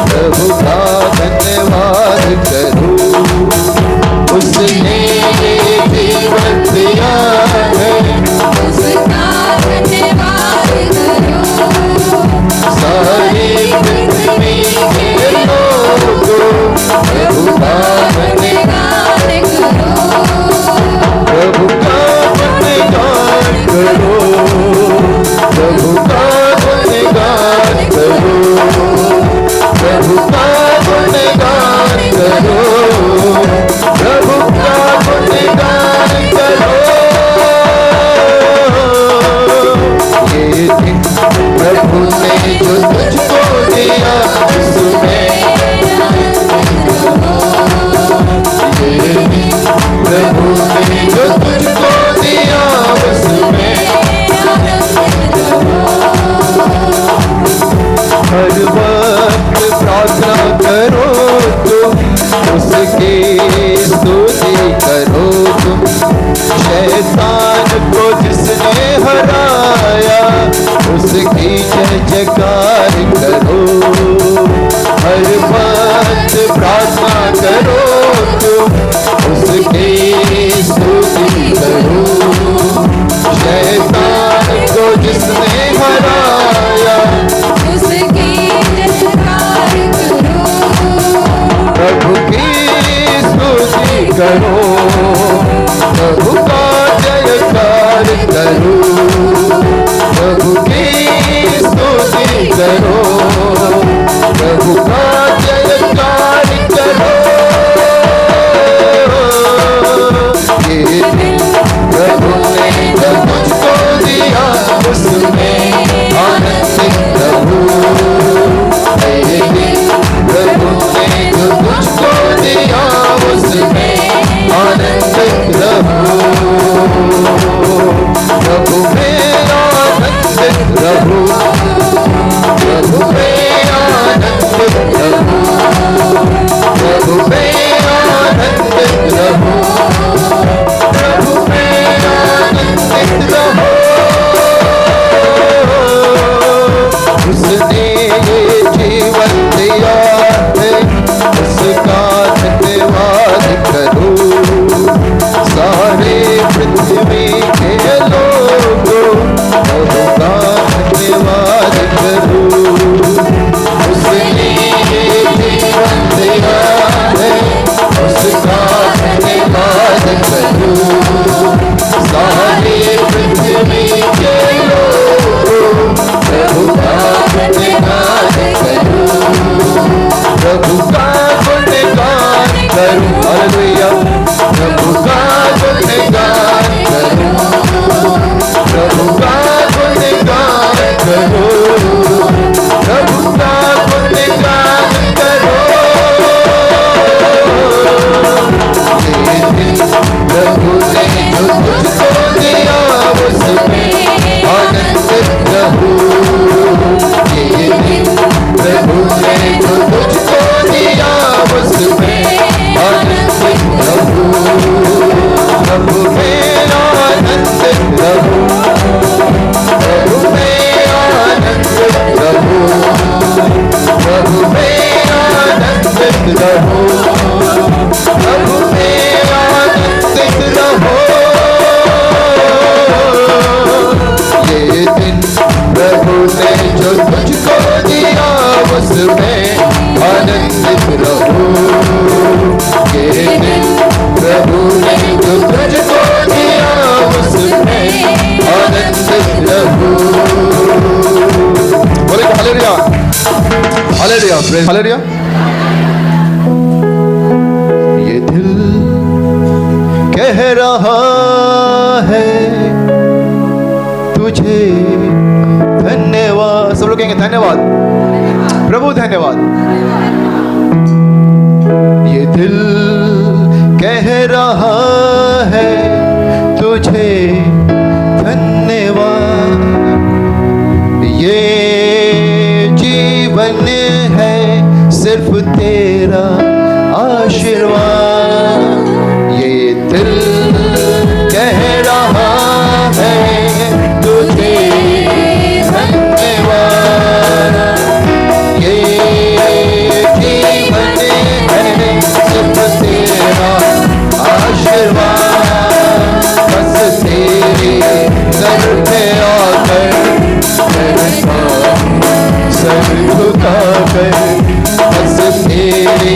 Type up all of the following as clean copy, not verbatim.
प्रभु का धन्यवाद करो। उसने जीवन दिया है, उसका धन्यवाद करो। सारी पृथ्वी के लोगों प्रभु का गुणगान करो। प्रभु का गुणगान करो, प्रभु का गुणगान करो, प्रभु का गुणगान करो, प्रभु का गुणगान करो। ये दिन प्रभु ने जो तुझको दिया उसमें, ये दिन प्रभु ने जो तुझको दिया उसमें, हर वक्त प्रार्थना करो तुम, उसकी स्तुति करो तुम। शैतान को जिसने हराया उसकी जय जयकार करो। हर वक्त प्रार्थना करो तुम, उसकी स्तुति करो। शैतान को जिसने हराया उसकी जयकार करो। प्रभु की स्तुति करो, प्रभु का जयकार करो, प्रभु की स्तुति करो, प्रभु का जयकार करो। ये दिन प्रभु ने जो मुझको दिया उसमें आनंदित रहो। ये दिन प्रभु ने जो मुझको दिया उसमें आनंदित रहो। प्रभु में आनंदित रहो, प्रभु में आनंदित रहो, प्रभु में आनंदित रहो, प्रभु में आनंदित रहो। उसने ये जीवन दिया है, उसका धन्यवाद करो। सारे पृथ्वी के लोगों प्रभु का धन्यवाद करो। उसने ये जीवन दिया है, उसका धन्यवाद करो। सारे पृथ्वी के लोगों प्रभु का गुणगान करो, प्रभु का गुणगान करो। हालेलुया। प्रभु का गुणगान करो, प्रभु का गुणगान करो, प्रभु का गुणगान करो। ये दिन प्रभु ने जो तुझको दिया उसमें आनंदित रहो। ये दिन प्रभु ने जो तुझको दिया उसमें आनंदित रहो। प्रभु में आनंदित रहो, प्रभु में आनंदित रहो, प्रभु में आनंदित रहो, प्रभु में आनंदित रहो। ये दिन प्रभु ने जो तुझको दिया उसमें आनंदित रहो। ये दिन प्रभु ने जो तुझको दिया उसमें आनंदित रहो। बोले हालेलुया, हालेलुया, प्रेज हालेलुया। ये दिल कह रहा है तुझे धन्यवाद। सब लोग कहेंगे धन्यवाद प्रभु, धन्यवाद। ये दिल कह रहा है तुझे धन्यवाद। ये जीवन है सिर्फ तेरा आशीर्वाद। ये दिल कह रहा है तुझे धन्यवाद। ये बस तेरे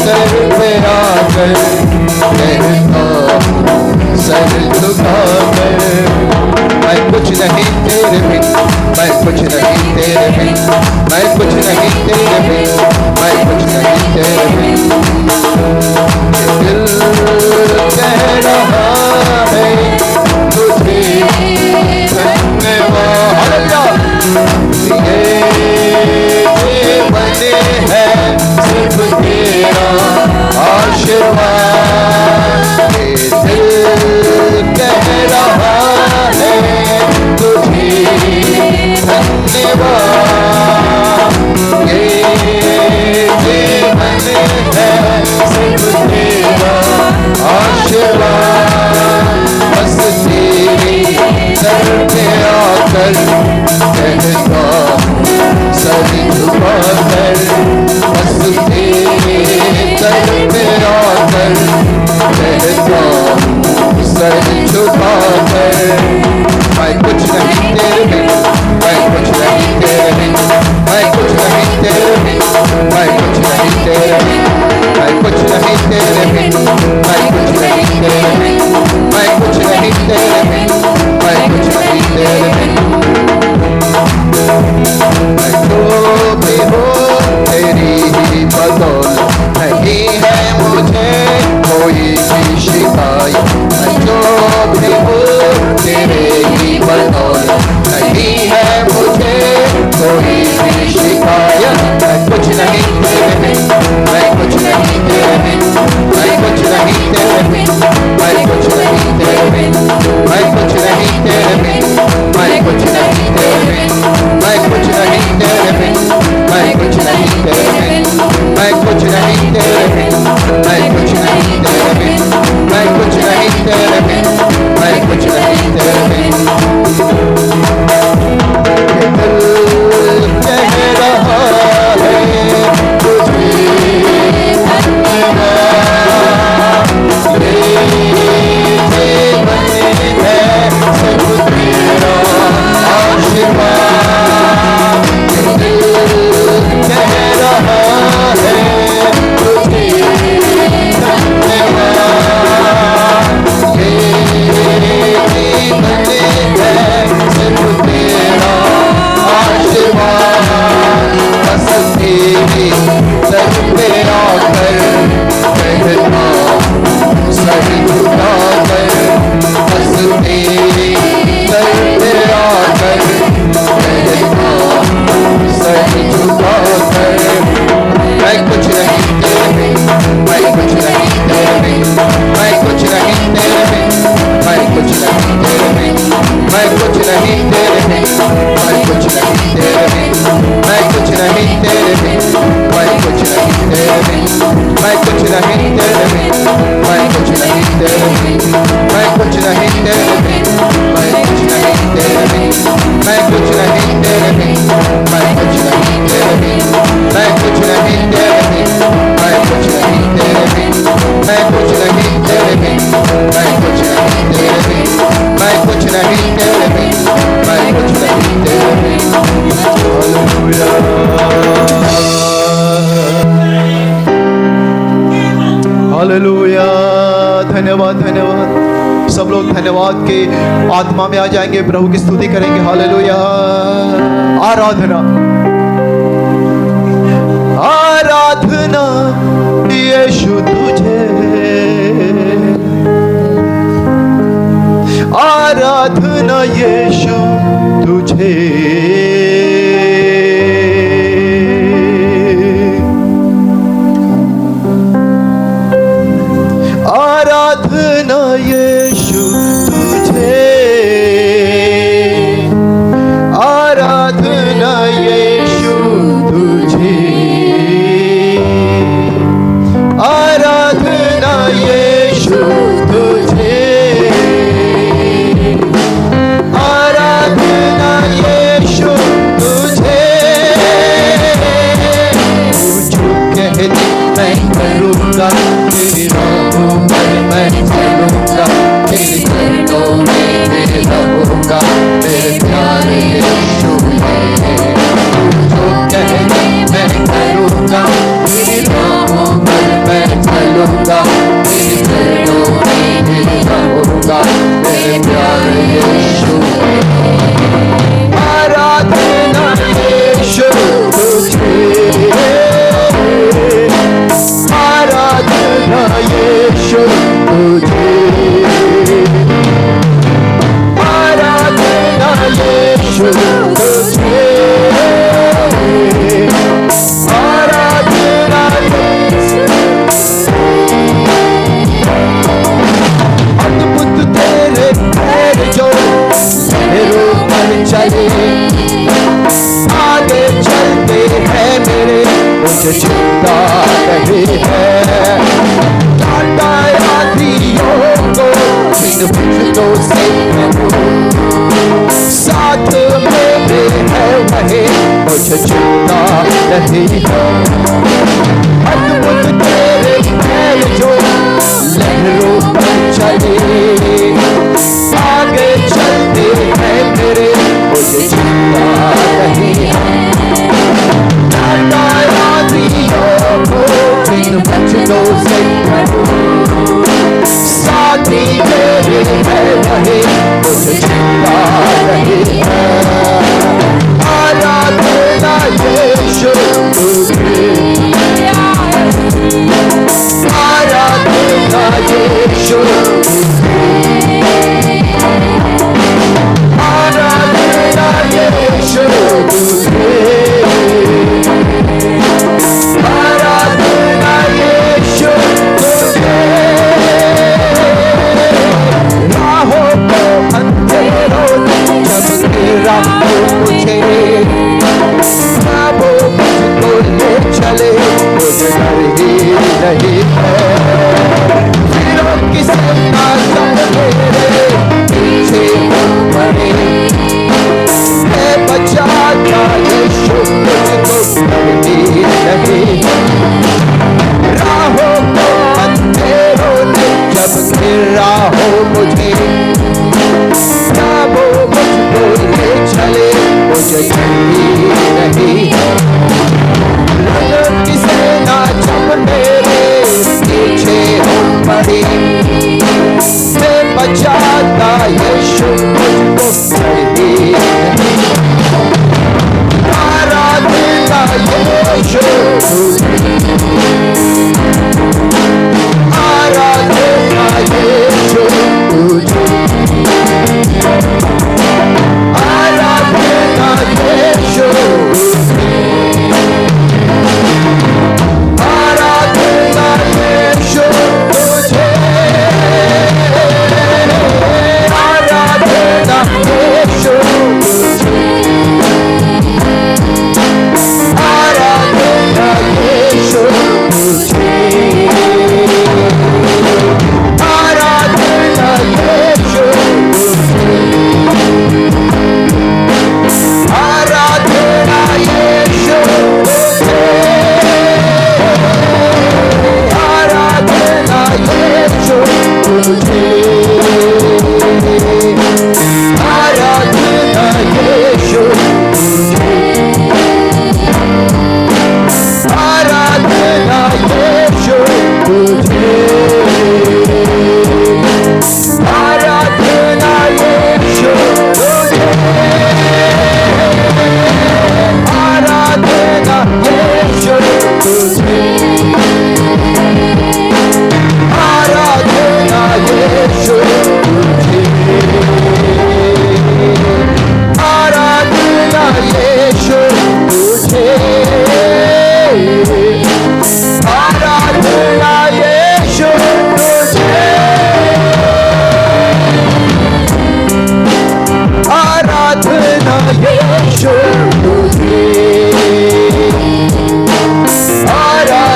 दर पे आकर कहता सर झुकाकर मैं कुछ नहीं तेरे बिन, मैं कुछ नहीं तेरे बिन, मैं कुछ नहीं तेरे बिन, मैं कुछ नहीं तेरे बिन। ये दिल कह रहा है तुझे धन्यवाद। ये बने हैं सिर्फ तेरा आशीर्वाद। ये दिल कह रहा है तुझे धन्यवाद। ये बने हैं सिर्फ तेरा आशीर्वाद। बस तेरे दर पे आकर कहता सर झुकाकर, बस तेरे दर पे आकर कहता सर झुकाकर मैं कुछ नहीं तेरे बिन, मैं कुछ नहीं तेरे बिन, मैं कुछ नहीं तेरे बिन, मैं कुछ नहीं तेरे बिन, मैं कुछ नहीं तेरे बिन, मैं कुछ नहीं तेरे बिन, मैं कुछ नहीं तेरे बिन, मैं कुछ नहीं तेरे बिन। मैं जो भी हूँ तेरी ही बदौलत, नहीं है मुझे कोई भी शिकायत। मैं जो भी हूँ तेरे ही बदौलत, नहीं है मुझे कोई भी शिकायत। मैं कुछ नहीं तेरे बिन, मैं कुछ नहीं तेरे बिन, मैं कुछ नहीं तेरे बिन, मैं कुछ नहीं तेरे बिन, मैं कुछ नहीं तेरे बिन, मैं कुछ नहीं तेरे बिन, मैं कुछ नहीं तेरे बिन, मैं कुछ नहीं तेरे बिन, मैं कुछ नहीं तेरे बिन, मैं कुछ नहीं तेरे बिन, मैं कुछ नहीं तेरे बिन, मैं कुछ नहीं तेरे बिन। ये दिल कह रहा है तुझे धन्यवाद। ये बने हैं सिर्फ तेरा आशीर्वाद। ये दिल कह रहा है तुझे धन्यवाद। ये बने हैं सिर्फ तेरा आशीर्वाद। बस तेरे दर पे आकर कहता सर झुकाकर, बस तेरे दर पे आकर कहता सर झुकाकर मैं कुछ नहीं तेरे बिन, मैं कुछ नहीं तेरे बिन, मैं कुछ नहीं तेरे बिन, मैं कुछ नहीं तेरे बिन, मैं कुछ नहीं तेरे बिन, मैं कुछ नहीं तेरे बिन, मैं कुछ नहीं तेरे बिन, मैं कुछ नहीं तेरे बिन, मैं कुछ नहीं तेरे बिन, मैं कुछ नहीं तेरे बिन, मैं कुछ नहीं तेरे बिन, मैं कुछ नहीं तेरे बिन, मैं कुछ नहीं तेरे बिन, मैं कुछ नहीं तेरे बिन, मैं कुछ नहीं तेरे बिन, मैं कुछ नहीं तेरे बिन, मैं कुछ नहीं तेरे बिन, मैं कुछ नहीं तेरे बिन, मैं कुछ नहीं तेरे बिन, मैं कुछ नहीं तेरे बिन। हालेलुया, धन्यवाद धन्यवाद। सब लोग धन्यवाद के आत्मा में आ जाएंगे, प्रभु की स्तुति करेंगे। हालेलुया, आराधना आराधना यीशु तुझे, आराधना यीशु तुझे, आराधना यीशु तुझे, आराधना यीशु तुझे, आराधना यीशु तुझे, आराधना यीशु तुझे। जो कहती मैं करूँगा तेरी राहों पर मैं चलूँगा, तेरे चरणों में मैं रहूँगा, मेरे प्यारे यीशु। जो कहती मैं करूँगा रहे हैं। लौटाया दियों को इन फरिश्तों से प्रभु, साथ मेरे है वही, मुझे चिंता नहीं है। अद्भुत तेरे पैर जो लहरों पर चले, आगे चलते हैं मेरे, मुझे चिंता नहीं है। लौटाया दियों को इन फरिश्तों से प्रभु, साथी मेरे है वही, मुझे चिंता नहीं है। आराधना यीशु तुझे, आराधना यीशु तुझे, आराधना यीशु तुझे, आराधना यीशु तुझे। राहों को अंधेरों जब गिरा मुझे, वो मुझको ले चले, मुझे डर ही नहीं है। फिरों की सेना सब मेरे पीछे पड़े, मैं बचाता यीशु मुझको डर ही नहीं है। राहों को अंधेरों ने जब गिरा हो मुझे, वो मुझको ले चले, मुझे डर ही नहीं है। लड़न की सेना जब मेरे पीछे हो पड़ी, मैं बचाता यीशु मुझको डर ही नहीं। आराधना यीशु तुझे, आराधना यीशु तुझे, आराधना यीशु तुझे, आराधना यीशु तुझे, आराधना यीशु तुझे, आराधना यीशु तुझे, आराधना यीशु तुझे, आराधना यीशु तुझे, आराधना यीशु तुझे, आराधना यीशु तुझे, आराधना यीशु तुझे, आराधना यीशु तुझे, आराधना यीशु तुझे, आराधना यीशु तुझे, आराधना यीशु तुझे, आराधना यीशु तुझे, आराधना यीशु तुझे, आराधना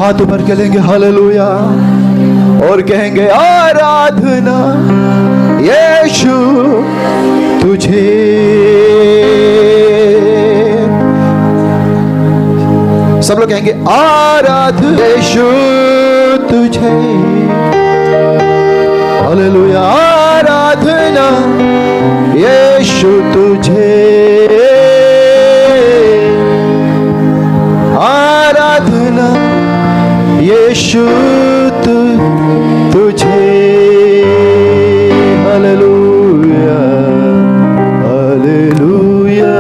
हाथ ऊपर करेंगे हालेलुया और कहेंगे आराधना यीशु तुझे। सब लोग कहेंगे आराधना यीशु तुझे हालेलुया आराधना यीशु तुझे आराधना यीशु तुझे हालेलुया हालेलुया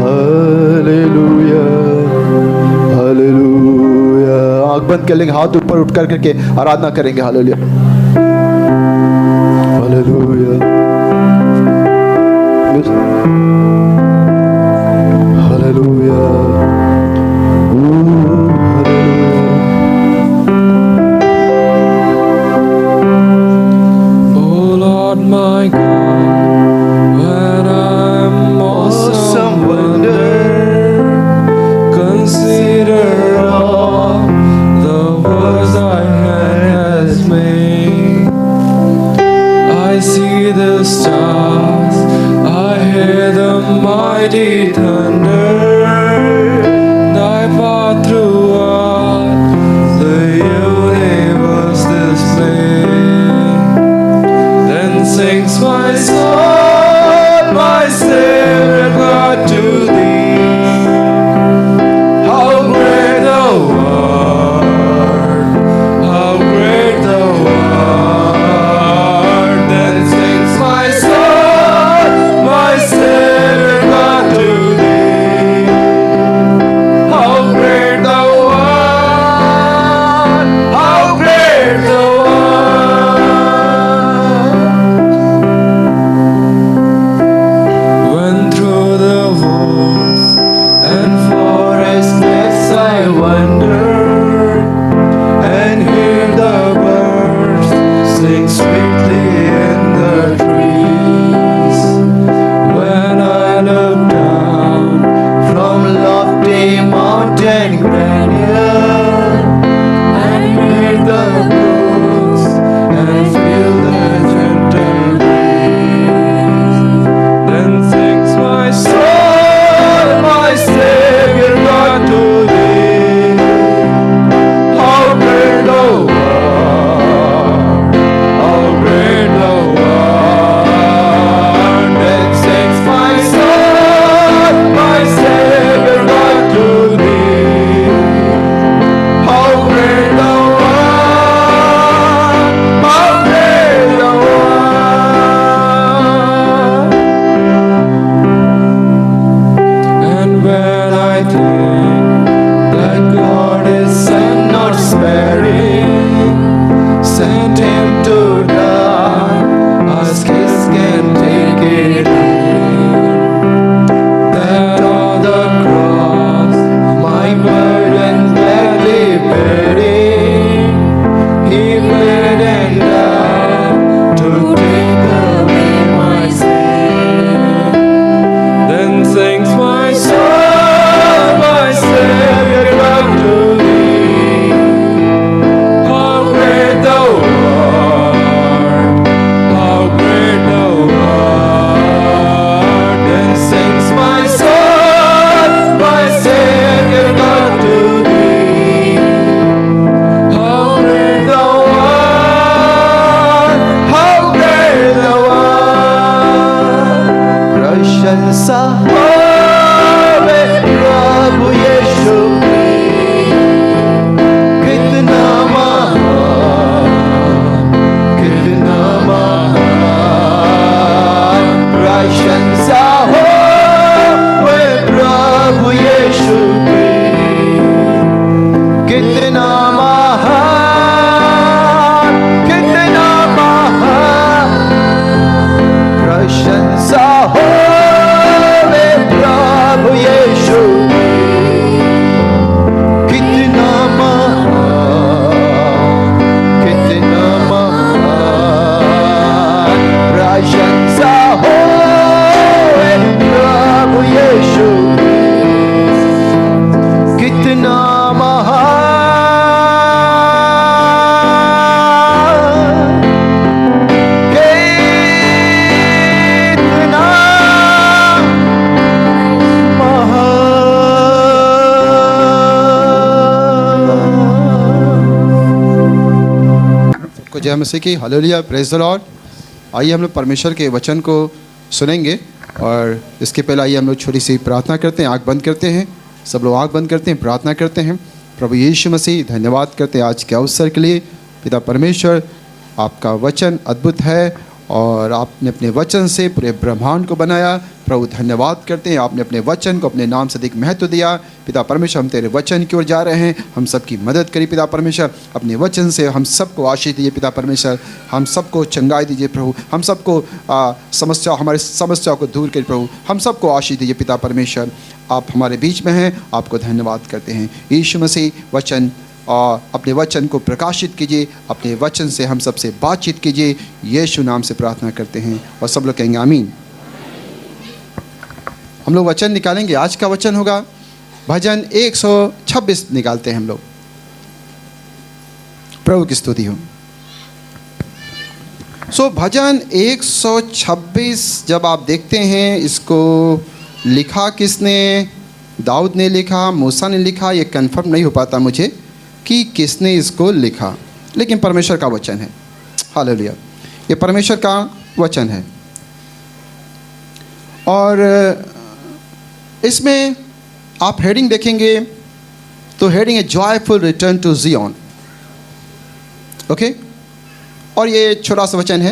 हालेलुया हालेलुया। आंख बंद कर लेंगे, हाथ ऊपर उठ करके आराधना करेंगे hallelujah hallelujah hallelujah. My God, when I'm awesome wonder, consider all the words thy hand has made. I see the stars, I hear the mighty thunder, thy path throughout the universe displayed. Then sings my soul, my Savior God, to thee. How great thou art, how great thou art. Then sings my soul, my Savior God, to thee. जय मसीह की, hallelujah, praise the Lord. आइए हम लोग परमेश्वर के वचन को सुनेंगे और इसके पहले आइए हम लोग छोटी सी प्रार्थना करते हैं। आँख बंद करते हैं, सब लोग आँख बंद करते हैं, प्रार्थना करते हैं। प्रभु यीशु मसीह, धन्यवाद करते हैं आज के अवसर के लिए। पिता परमेश्वर, आपका वचन अद्भुत है और आपने अपने वचन से पूरे ब्रह्मांड को बनाया। प्रभु धन्यवाद करते हैं, आपने अपने वचन को अपने नाम से अधिक महत्व दिया। पिता परमेश्वर, हम तेरे वचन की ओर जा रहे हैं, हम सबकी मदद करिए पिता परमेश्वर। अपने वचन से हम सबको आशीष दीजिए पिता परमेश्वर, हम सबको चंगाई दीजिए प्रभु, हम सबको हमारे समस्याओं को दूर करिए प्रभु, हम सबको आशीष दीजिए पिता परमेश्वर। आप हमारे बीच में हैं, आपको धन्यवाद करते हैं। यीशु मसीह वचन और अपने वचन को प्रकाशित कीजिए, अपने वचन से हम सबसे बातचीत कीजिए। यीशु नाम से प्रार्थना करते हैं और सब लोग कहेंगे आमीन। हम लोग वचन निकालेंगे। आज का वचन होगा भजन 126 निकालते हैं हम लोग। प्रभु की स्तुति हो। भजन 126 जब आप देखते हैं, इसको लिखा किसने? दाऊद ने लिखा, मूसा ने लिखा, ये कंफर्म नहीं हो पाता मुझे कि किसने इसको लिखा, लेकिन परमेश्वर का वचन है। हालेलुया, ये परमेश्वर का वचन है। और इसमें आप हेडिंग देखेंगे तो हेडिंग है जॉयफुल रिटर्न टू ज़ियॉन। ओके, और ये छोटा सा वचन है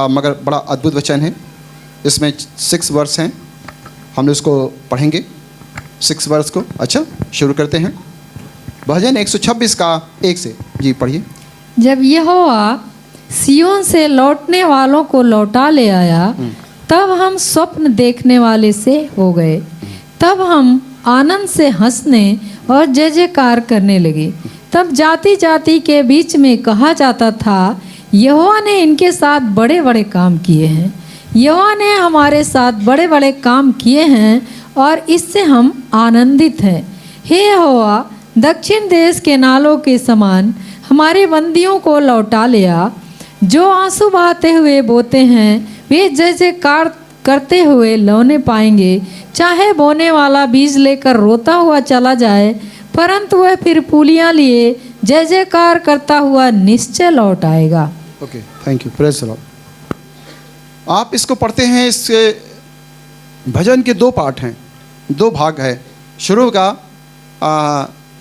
मगर बड़ा अद्भुत वचन है। इसमें 6 वर्स हैं, हम लोग इसको पढ़ेंगे 6 वर्स को। अच्छा, शुरू करते हैं। भजन 126 का 1 से जी पढ़िए। जब यहोवा सिय्योन से लौटने वालों को लौटा ले आया, तब हम स्वप्न देखने वाले से हो गए। तब हम आनंद से हंसने और जय जयकार करने लगे। तब जाति जाति के बीच में कहा जाता था, यहोवा ने इनके साथ बड़े बड़े काम किए हैं। यहोवा ने हमारे साथ बड़े बड़े काम किए हैं और इससे हम आनंदित हैं। हे यहोवा, दक्षिण देश के नालों के समान हमारे बंदियों को लौटा लिया। जो आंसू बहाते हुए बोते हैं, वे जय जयकार करते हुए लौने पाएंगे। चाहे बोने वाला बीज लेकर रोता हुआ चला जाए, परंतु वह फिर पूलियाँ लिए जय जयकार करता हुआ निश्चय लौट आएगा। Okay, thank you, praise the Lord. आप इसको पढ़ते हैं। इस भजन के 2 पार्ट हैं, 2 भाग है।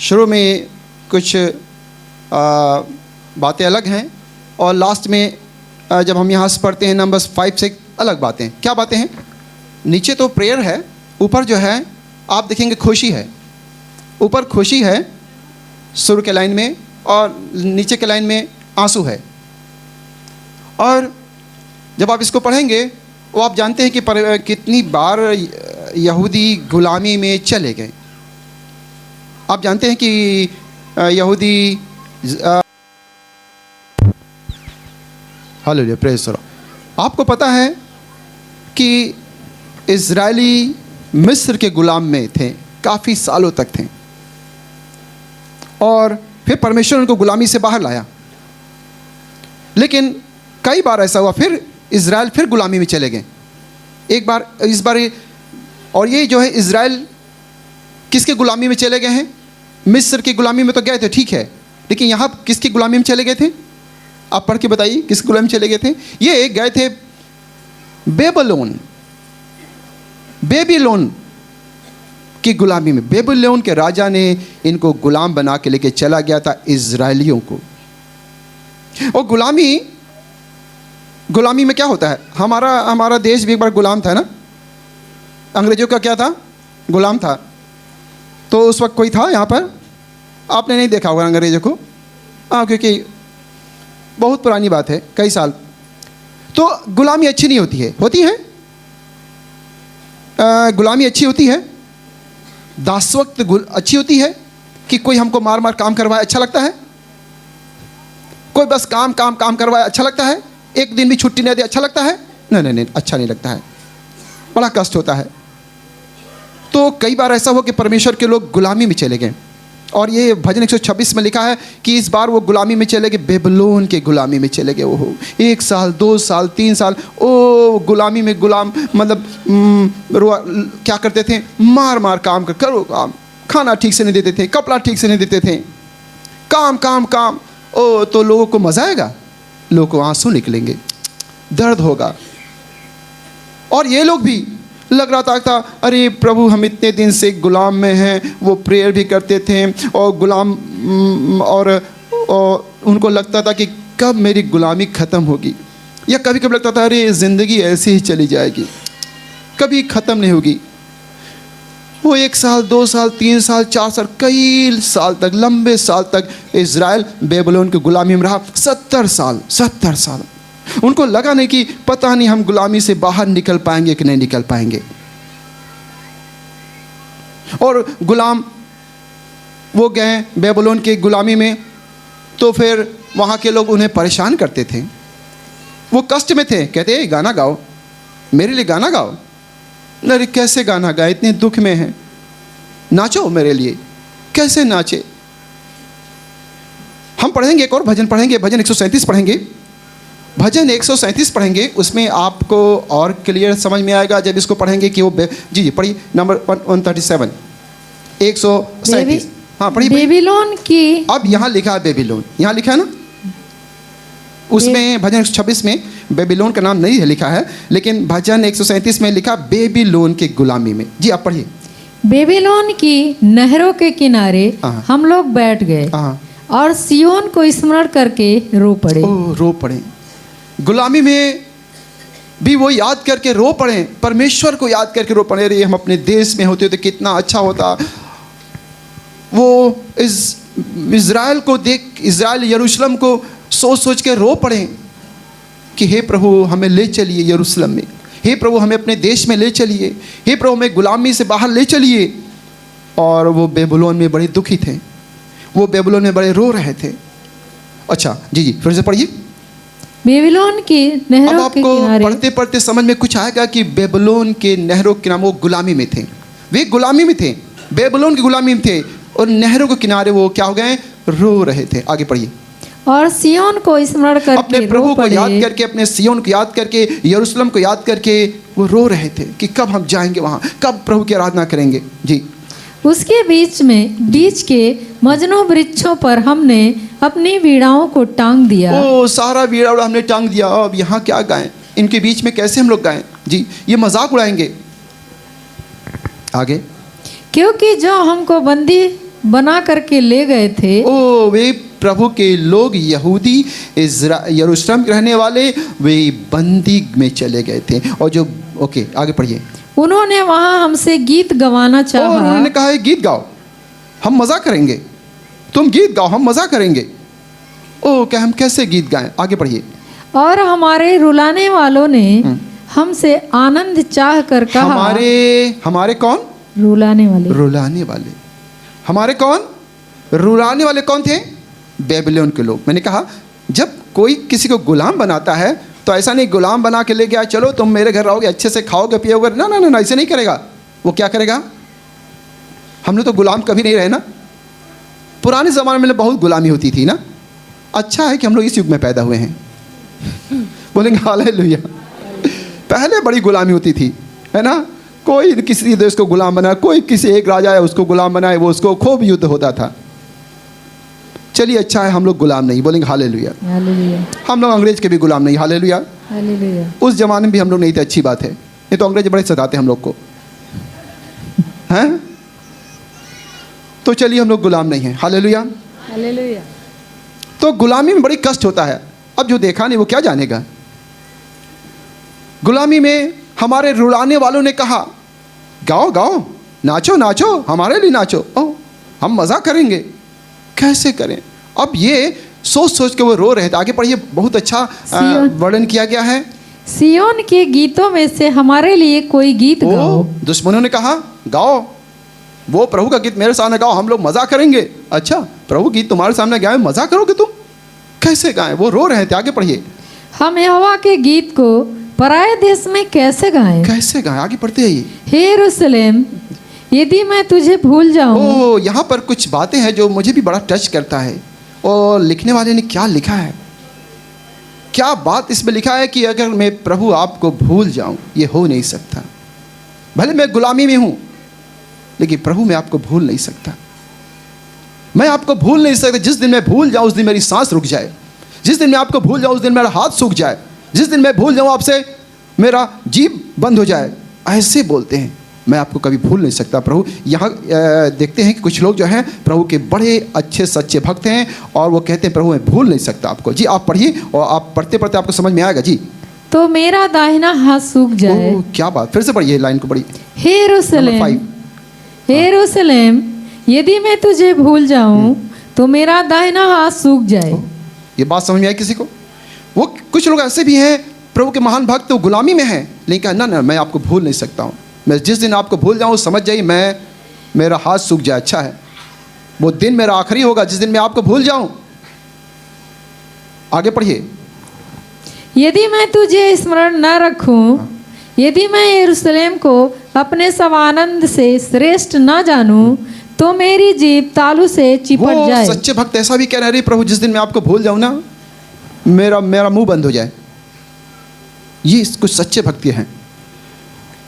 शुरू में कुछ बातें अलग हैं और लास्ट में जब हम यहाँ से पढ़ते हैं नंबर्स 5 से अलग बातें। क्या बातें हैं? नीचे तो प्रेयर है, ऊपर जो है आप देखेंगे खुशी है। ऊपर खुशी है शुरू के लाइन में और नीचे के लाइन में आंसू है। और जब आप इसको पढ़ेंगे वो आप जानते हैं कि कितनी बार यहूदी गुलामी में चले गए। आप जानते हैं कि यहूदी हालेलुया, प्रेज द लॉर्ड। आपको पता है कि इज़राइली मिस्र के गुलाम में थे, काफ़ी सालों तक थे, और फिर परमेश्वर उनको गुलामी से बाहर लाया। लेकिन कई बार ऐसा हुआ, फिर इज़राइल फिर गुलामी में चले गए। एक बार, इस बार, और ये जो है इज़राइल किसके गुलामी में चले गए हैं? मिस्र की गुलामी में तो गए थे, ठीक है, लेकिन यहाँ किसकी गुलामी में चले गए थे? आप पढ़ के बताइए, किस गुलामी में चले गए थे? ये गए थे बेबीलोन की गुलामी में। बेबीलोन के राजा ने इनको गुलाम बना के लेके चला गया था इज़राइलियों को। और गुलामी में क्या होता है? हमारा देश भी एक बार गुलाम था ना, अंग्रेजों का क्या था? गुलाम था। तो उस वक्त कोई था यहाँ पर? आपने नहीं देखा होगा अंग्रेजों को, क्योंकि बहुत पुरानी बात है, कई साल। तो गुलामी अच्छी नहीं होती है, होती है गुलामी अच्छी होती है, दासवक्त अच्छी होती है कि कोई हमको मार मार काम करवाए, अच्छा लगता है? कोई बस काम काम काम करवाए, अच्छा लगता है? एक दिन भी छुट्टी नहीं दे, अच्छा लगता है? नहीं, अच्छा नहीं लगता है, बड़ा कष्ट होता है। तो कई बार ऐसा हो कि परमेश्वर के लोग गुलामी में चले गए। और ये भजन 126 में लिखा है कि इस बार वो गुलामी में चले गए, बेबीलोन के गुलामी में चले गए। वो 1 साल 2 साल 3 साल ओ गुलामी में गुलाम, मतलब क्या करते थे? मार मार काम करो काम, खाना ठीक से नहीं देते थे, कपड़ा ठीक से नहीं देते थे, काम काम काम। ओ तो लोगों को मजा आएगा, लोगों को आंसू निकलेंगे, दर्द होगा। और ये लोग भी लग रहा था अरे प्रभु हम इतने दिन से गुलाम में हैं। वो प्रेयर भी करते थे और गुलाम और उनको लगता था कि कब मेरी गुलामी ख़त्म होगी, या कभी कभी लगता था अरे ज़िंदगी ऐसे ही चली जाएगी, कभी ख़त्म नहीं होगी। वो 1 साल 2 साल 3 साल 4 साल कई साल तक, लंबे साल तक इज़राइल बेबीलोन की गुलामी में रहा। 70 साल उनको लगा नहीं कि पता नहीं हम गुलामी से बाहर निकल पाएंगे कि नहीं निकल पाएंगे। और गुलाम वो गए बेबीलोन की गुलामी में, तो फिर वहाँ के लोग उन्हें परेशान करते थे। वो कष्ट में थे, कहते गाना गाओ, मेरे लिए गाना गाओ। अरे कैसे गाना गाए, इतने दुख में हैं, नाचो मेरे लिए। कैसे नाचे? हम पढ़ेंगे एक और भजन पढ़ेंगे, भजन 137 पढ़ेंगे, भजन 137 पढ़ेंगे। उसमें आपको और क्लियर समझ में आएगा जब इसको पढ़ेंगे कि वो जी पढ़िए नंबर 137 137। हाँ पढ़िए। बेबीलोन की, अब यहाँ लिखा है बेबीलोन, यहाँ लिखा है ना, उसमें भजन 126 में बेबीलोन का नाम नहीं है लिखा है, लेकिन भजन 137 में लिखा बेबीलोन की गुलामी में। जी आप पढ़िए। बेबीलोन की नहरों के किनारे हम लोग बैठ गए और सियोन को स्मरण करके रो पड़े। रो पड़े। गुलामी में भी वो याद करके रो पड़े, परमेश्वर को याद करके रो पड़े। अरे हम अपने देश में होते तो कितना अच्छा होता। वो इज़राइल को देख, इज़राइल यरूशलेम को सोच सोच के रो पड़े कि हे प्रभु हमें ले चलिए यरूशलेम में, हे प्रभु हमें अपने देश में ले चलिए, हे प्रभु हमें गुलामी से बाहर ले चलिए। और वो बेबीलोन में बड़े दुखी थे, वो बेबीलोन में बड़े रो रहे थे। अच्छा जी फिर से पढ़िए। बेबीलोन की नहरों के किनारे, पढ़ते पढ़ते समझ में कुछ आएगा कि बेबीलोन के नहरों के किनारे वो गुलामी में थे, वे गुलामी में थे, बेबीलोन की गुलामी में थे, और नहरों के किनारे वो क्या हो गए, रो रहे थे। आगे पढ़िए। और सियोन को स्मरण करके अपने प्रभु को याद करके, अपने सियोन को याद करके, यरूशलेम को याद करके वो रो रहे थे कि कब हम जाएंगे वहां, कब प्रभु की आराधना करेंगे। जी। उसके बीच के मजनू वृक्षों पर हमने अपनी वीणाओं को टांग दिया। ओ सारा वीणा हमने टांग दिया। अब यहाँ क्या गाएं, इनके बीच में कैसे हम लोग गाएं। जी ये मजाक उड़ाएंगे। आगे। क्योंकि जो हमको बंदी बना करके ले गए थे, ओ वे प्रभु के लोग यहूदी यरूशलेम के रहने वाले, वे बंदी में चले गए थे। और जो ओके आगे पढ़िए। उन्होंने वहां हमसे गीत गवाना चाहा। उन्होंने कहा गीत गाओ, हम मजा करेंगे, तुम गीत गाओ हम मजा करेंगे। ओ क्या हम कैसे गीत गाएं। आगे पढ़िए। और हमारे रुलाने वालों ने हमसे आनंद चाह कर कहा। हमारे कौन? रुलाने वाले। हमारे कौन? रुलाने वाले कौन थे? बेबीलोन के लोग। मैंने कहा जब कोई किसी को गुलाम बनाता है तो ऐसा नहीं गुलाम बना के ले गया चलो तुम मेरे घर रहोगे, अच्छे से खाओगे पियोगे, ना ना ना ऐसे नहीं करेगा। वो क्या करेगा? हम लोग तो गुलाम कभी नहीं रहे ना। पुराने ज़माने में बहुत गुलामी होती थी ना। अच्छा है कि हम लोग इस युग में पैदा हुए हैं। बोलेंगे हालेलुया। पहले बड़ी गुलामी होती थी, है ना। कोई किसी देश को गुलाम बनाए, कोई किसी एक राजा है उसको गुलाम बनाए, वो उसको खूब युद्ध होता था। चलिए अच्छा है हम लोग गुलाम नहीं। बोलेंगे हालेलुया। हम लोग अंग्रेज के भी गुलाम नहीं। हालेलुया। उस जमाने में भी हम लोग नहीं थे, अच्छी बात है। ये तो अंग्रेज बड़े सताते हम लोग को, हैं। तो चलिए हम लोग गुलाम नहीं हैं। हालेलुया। तो गुलामी में बड़ी कष्ट होता है। अब जो देखा नहीं वो क्या जानेगा। गुलामी में हमारे रुलाने वालों ने कहा गाओ गाओ, नाचो नाचो, हमारे लिए नाचो, ओ हम मजा करेंगे। कैसे करें? अब ये सोच सोच के वो रो रहे थे। आगे पढ़िए, बहुत अच्छा वर्णन किया गया है। सियोन के गीतों में से हमारे लिए कोई गीत गाओ। दुश्मनों ने कहा गाओ, वो प्रभु का गीत मेरे सामने गाओ, हम लोग मजा करेंगे। अच्छा प्रभु गीत तुम्हारे सामने गाए, मजा करोगे तुम? कैसे गाएं? वो रो रहे थे। आगे पढ़िए। हम यहोवा के गीत को पराये देश में कैसे गाएं? कैसे गाएं? आगे पढ़ते हैं। हे यरूशलेम, यदि मैं तुझे भूल जाऊं। ओ यहाँ पर कुछ बातें हैं जो मुझे भी बड़ा टच करता है। और लिखने वाले ने क्या लिखा है, क्या बात इसमें लिखा है कि अगर मैं प्रभु आपको भूल जाऊं, ये हो नहीं सकता। भले मैं गुलामी में हूं लेकिन प्रभु मैं आपको भूल नहीं सकता। मैं आपको भूल नहीं सकता। जिस दिन मैं भूल जाऊं उस दिन मेरी सांस रुक जाए, जिस दिन मैं आपको भूल जाऊं उस दिन मेरा हाथ सूख जाए, जिस दिन मैं भूल जाऊं आपसे मेरा जीभ बंद हो जाए। ऐसे बोलते हैं, मैं आपको कभी भूल नहीं सकता प्रभु। यहाँ देखते हैं कि कुछ लोग जो हैं प्रभु के बड़े अच्छे सच्चे भक्त हैं और वो कहते हैं प्रभु मैं भूल नहीं सकता आपको। जी आप पढ़िए और आप पढ़ते पढ़ते आपको समझ में आएगा। जी तो मेरा दाहिना हाथ सूख जाए। ओह, क्या बात, फिर से पढ़िए लाइन को पढ़िए। हे यरूशलेम, हे यरूशलेम, यदि मैं तुझे भूल जाऊं तो मेरा दाहिना हाथ सूख जाए। ये बात समझ में आई किसी को? वो कुछ लोग ऐसे भी हैं प्रभु के महान भक्त, वो गुलामी में हैं, लेकिन कहा ना मैं आपको भूल नहीं सकता हूँ। मैं जिस दिन आपको भूल जाऊँ समझ जाइए मेरा हाथ सूख जाए। अच्छा है, वो दिन मेरा आखिरी होगा जिस दिन मैं आपको भूल जाऊँ। आगे पढ़िए। यदि मैं तुझे स्मरण न रखूं, यदि मैं यरूशलेम को अपने सब आनंद से श्रेष्ठ न जानूं, तो मेरी जीभ तालू से चिपट जाए। वो सच्चे भक्त ऐसा भी कह रहे हैं प्रभु जिस दिन मैं आपको भूल जाऊं ना मेरा मुंह बंद हो जाए। ये कुछ सच्चे भक्ति हैं।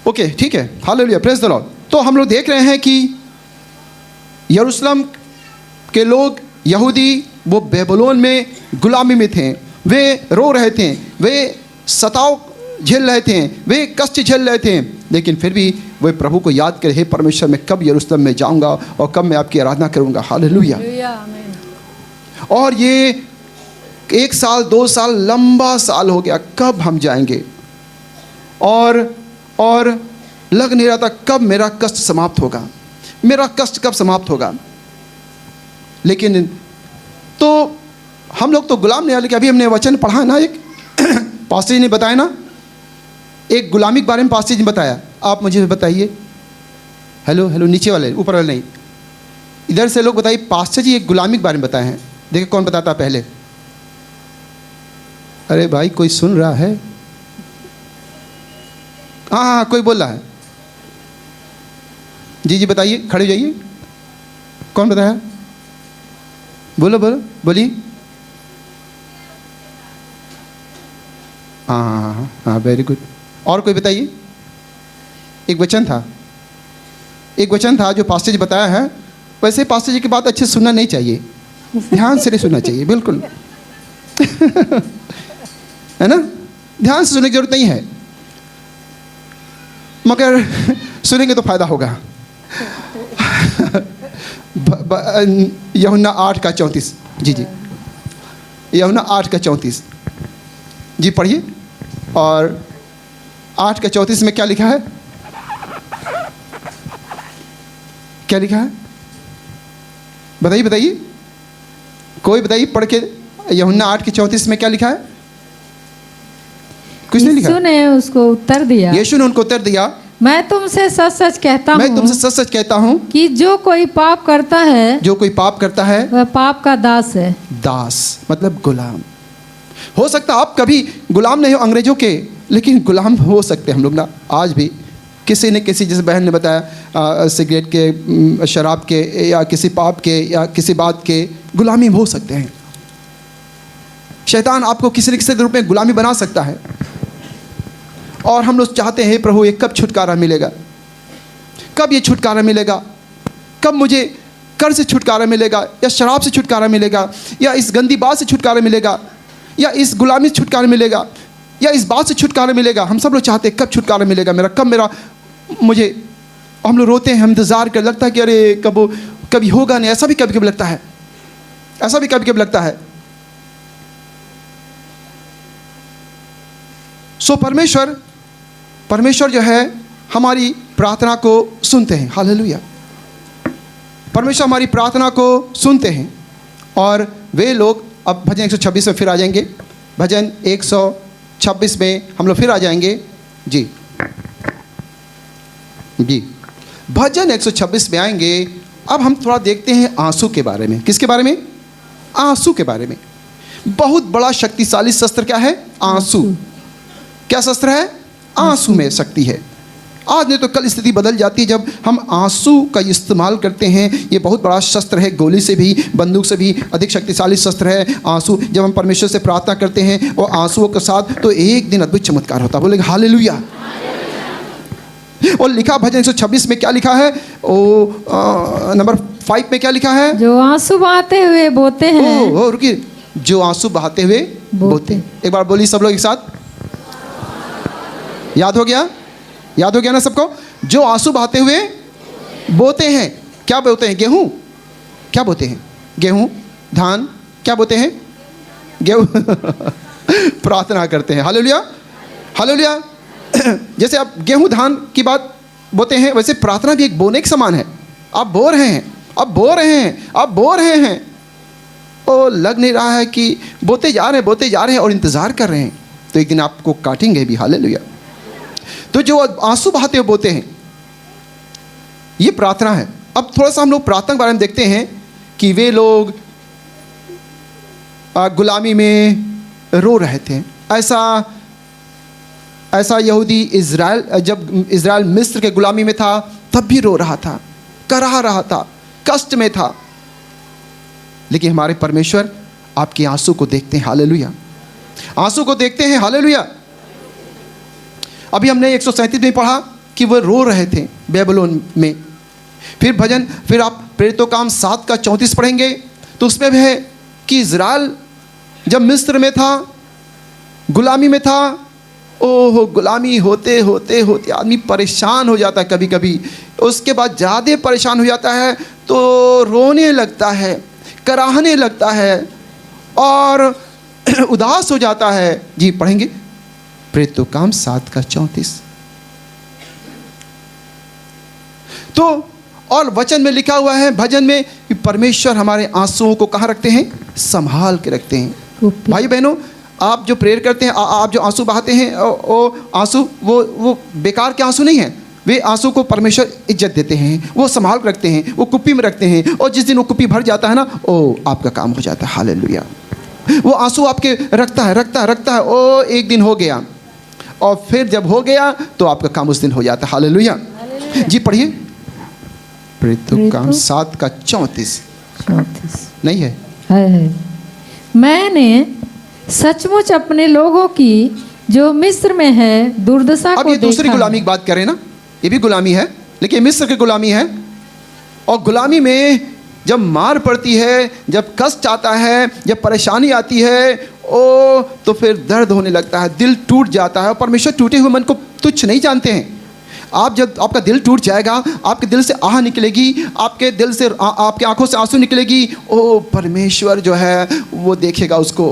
ओके ठीक है, हालेलुया, प्रेज द लॉर्ड। तो हम लोग देख रहे हैं कि यरूशलेम के लोग यहूदी वो बेबीलोन में गुलामी में थे, वे रो रहे थे, वे सताव झेल रहे थे, वे कष्ट झेल रहे थे, लेकिन फिर भी वे प्रभु को याद करे, हे परमेश्वर मैं कब यरूशलेम में जाऊंगा और कब मैं आपकी आराधना करूंगा। हालेलुया। और ये 1 साल 2 साल लंबा साल हो गया, कब हम जाएंगे और लग नहीं रहा था कब मेरा कष्ट समाप्त होगा, मेरा कष्ट कब समाप्त होगा। लेकिन तो हम लोग तो गुलाम नहीं, लेकिन अभी हमने वचन पढ़ा ना, एक पास्टर जी ने बताया ना, एक गुलामी के बारे में पास्टर जी ने बताया। आप मुझे बताइए। हेलो हेलो, नीचे वाले, ऊपर वाले नहीं, इधर से लोग बताइए। पास्टर जी एक गुलामी के बारे में बताए हैं, देखिए कौन बताता है पहले। अरे भाई कोई सुन रहा है? हाँ, कोई बोल रहा है। जी बताइए, खड़े हो जाइए। कौन बताया? बोलो बोलिए। हाँ, वेरी गुड। और कोई बताइए। एक वचन था जो पास्टर जी बताया है। वैसे पास्टर जी की बात अच्छे सुनना नहीं चाहिए, ध्यान से नहीं सुनना चाहिए, बिल्कुल है ना, ध्यान से सुनने की जरूरत नहीं है, मगर सुनेंगे तो फायदा होगा। यूहन्ना 8:34। जी यूहन्ना 8:34 जी पढ़िए। और 8:34 में क्या लिखा है? क्या लिखा है? बताइए, कोई बताइए पढ़ के। यूहन्ना 8:34 में क्या लिखा है? कुछ नहीं लिखा। यीशु ने उसको उत्तर दिया, यीशु ने उनको उत्तर दिया, मैं तुमसे सच सच कहता हूँ कि जो कोई पाप करता है वह पाप का दास है। दास मतलब गुलाम। हो सकता आप कभी गुलाम नहीं हो अंग्रेजों के, लेकिन गुलाम हो सकते हम लोग ना आज भी। किसी ने किसी, जैसे बहन ने बताया, सिगरेट के, शराब के, या किसी पाप के, या किसी बात के गुलामी हो सकते हैं। शैतान आपको किसी न किसी रूप में गुलामी बना सकता है। और हम लोग चाहते हैं प्रभु ये कब छुटकारा मिलेगा, कब ये छुटकारा मिलेगा, कब मुझे कर्ज से छुटकारा मिलेगा, या शराब से छुटकारा मिलेगा, या इस गंदी बात से छुटकारा मिलेगा, या इस गुलामी से छुटकारा मिलेगा, या इस बात से छुटकारा मिलेगा। हम सब लोग चाहते हैं कब छुटकारा मिलेगा मेरा, कब मुझे। हम लोग रोते हैं, हम इंतज़ार कर, लगता है कि अरे कभी होगा नहीं। ऐसा भी कभी कभी लगता है, ऐसा भी कभी कभी लगता है। सो परमेश्वर जो है हमारी प्रार्थना को सुनते हैं। हालेलुया। परमेश्वर हमारी प्रार्थना को सुनते हैं। और वे लोग, अब भजन 126 में फिर आ जाएंगे, भजन 126 में हम लोग फिर आ जाएंगे। जी भजन 126 में आएंगे। अब हम थोड़ा देखते हैं आंसू के बारे में। किसके बारे में? आंसू के बारे में। बहुत बड़ा शक्तिशाली शस्त्र क्या है? आंसू। क्या शस्त्र है? आंसू में शक्ति है। आज नहीं तो कल स्थिति बदल जाती है जब हम आंसू का इस्तेमाल करते हैं। ये बहुत बड़ा शस्त्र है, गोली से भी, बंदूक से भी अधिक शक्तिशाली शस्त्र है आंसू। जब हम परमेश्वर से प्रार्थना करते हैं और आंसुओं के साथ, तो एक दिन अद्भुत चमत्कार होता है। बोलेगा हालेलुया। और लिखा भजन 126 में क्या लिखा है? नंबर 5 में क्या लिखा है? जो आंसू बहाते हुए बोते हैं। ओ रुकिए, जो आंसू बहाते हुए बोते। एक बार बोलिए सब लोग एक साथ। याद हो गया? याद हो गया ना सबको? जो आंसू बहाते हुए बोते हैं। क्या बोते हैं? गेहूं। क्या बोते हैं? गेहूं, धान। क्या बोते हैं? गेहूं। प्रार्थना करते हैं। Hallelujah, hallelujah. जैसे आप गेहूं धान की बात बोते हैं, वैसे प्रार्थना भी एक बोने के समान है। आप बो रहे हैं, आप बो रहे हैं, आप बो रहे हैं। ओ लग नहीं रहा है कि बोते जा रहे हैं और इंतजार कर रहे हैं, तो एक दिन आपको काटेंगे भी। हालेलुया। तो जो आंसू बहाते हुए बोते हैं, ये प्रार्थना है। अब थोड़ा सा हम लोग प्रार्थना के बारे में देखते हैं कि वे लोग गुलामी में रो रहे थे। ऐसा यहूदी इज़राइल, जब इज़राइल मिस्र के गुलामी में था तब भी रो रहा था, कराह रहा था, कष्ट में था। लेकिन हमारे परमेश्वर आपके आंसू को देखते हैं। हालेलुया, आंसू को देखते हैं। हालेलुया। अभी हमने 137 में पढ़ा कि वो रो रहे थे बेबीलोन में। फिर आप प्रेरितों काम 7 का 34 पढ़ेंगे तो उसमें भी है कि इज़राइल जब मिस्र में था, गुलामी में था, ओह गुलामी होते होते होते आदमी परेशान हो जाता है कभी कभी। उसके बाद ज़्यादा परेशान हो जाता है तो रोने लगता है, कराहने लगता है और उदास हो जाता है। जी पढ़ेंगे प्रेरितों काम 7 का 34। तो और वचन में लिखा हुआ है, भजन में, कि परमेश्वर हमारे आंसुओं को कहाँ रखते हैं? संभाल के रखते हैं। भाई बहनों, आप जो प्रेयर करते हैं, आप जो आंसू बहाते हैं, वो आंसू वो बेकार के आंसू नहीं हैं। वे आंसू को परमेश्वर इज्जत देते हैं, वो संभाल के रखते हैं, वो कुप्पी में रखते हैं। और जिस दिन वो कुप्पी भर जाता है ना, ओ आपका काम हो जाता है। हालेलुया। वो आंसू आपके रखता है। ओ एक दिन हो गया, और फिर जब हो गया तो आपका काम उस दिन हो जाता है। हालेलुया। जी पढ़िए प्रेरितों काम 7 का 34। नहीं है? मैंने सचमुच अपने लोगों की जो मिस्र में है दुर्दशा अब को ये दूसरी देखा गुलामी की बात करें ना, ये भी गुलामी है, लेकिन मिस्र की गुलामी है। और गुलामी में जब मार पड़ती है, जब कष्ट आता है, जब परेशानी आती है, ओ तो फिर दर्द होने लगता है, दिल टूट जाता है। और परमेश्वर टूटे हुए मन को तुच्छ नहीं जानते हैं। आप जब आपका दिल टूट जाएगा, आपके दिल से आह निकलेगी, आपके दिल से आपके आंखों से आंसू निकलेगी, ओ परमेश्वर जो है वो देखेगा उसको,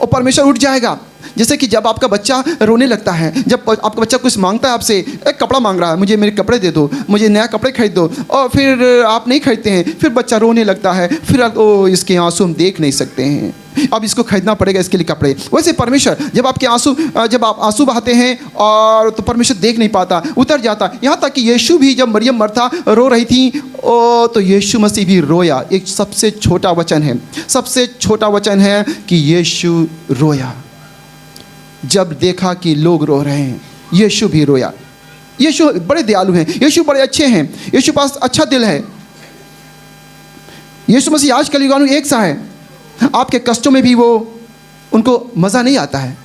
और परमेश्वर उठ जाएगा। जैसे कि जब आपका बच्चा रोने लगता है, जब आपका बच्चा कुछ मांगता है आपसे, एक कपड़ा मांग रहा है, मुझे मेरे कपड़े दे दो, मुझे नया कपड़े खरीद दो, और फिर आप नहीं खरीदते हैं, फिर बच्चा रोने लगता है, फिर ओ इसके आंसू हम देख नहीं सकते हैं, अब इसको खरीदना पड़ेगा इसके लिए कपड़े। वैसे परमेश्वर जब आप आंसू बहाते हैं और तो परमेश्वर देख नहीं पाता, उतर जाता। यहाँ तक कि यीशु भी जब मरियम मरथा रो रही थी, ओ तो यीशु मसीह भी रोया। एक सबसे छोटा वचन है, सबसे छोटा वचन है कि यीशु रोया। जब देखा कि लोग रो रहे हैं, यीशु भी रोया। यीशु बड़े दयालु हैं, यीशु बड़े अच्छे हैं, यीशु पास अच्छा दिल है। यीशु मसीह आज कल युग में एक सा है। आपके कष्टों में भी वो उनको मज़ा नहीं आता है,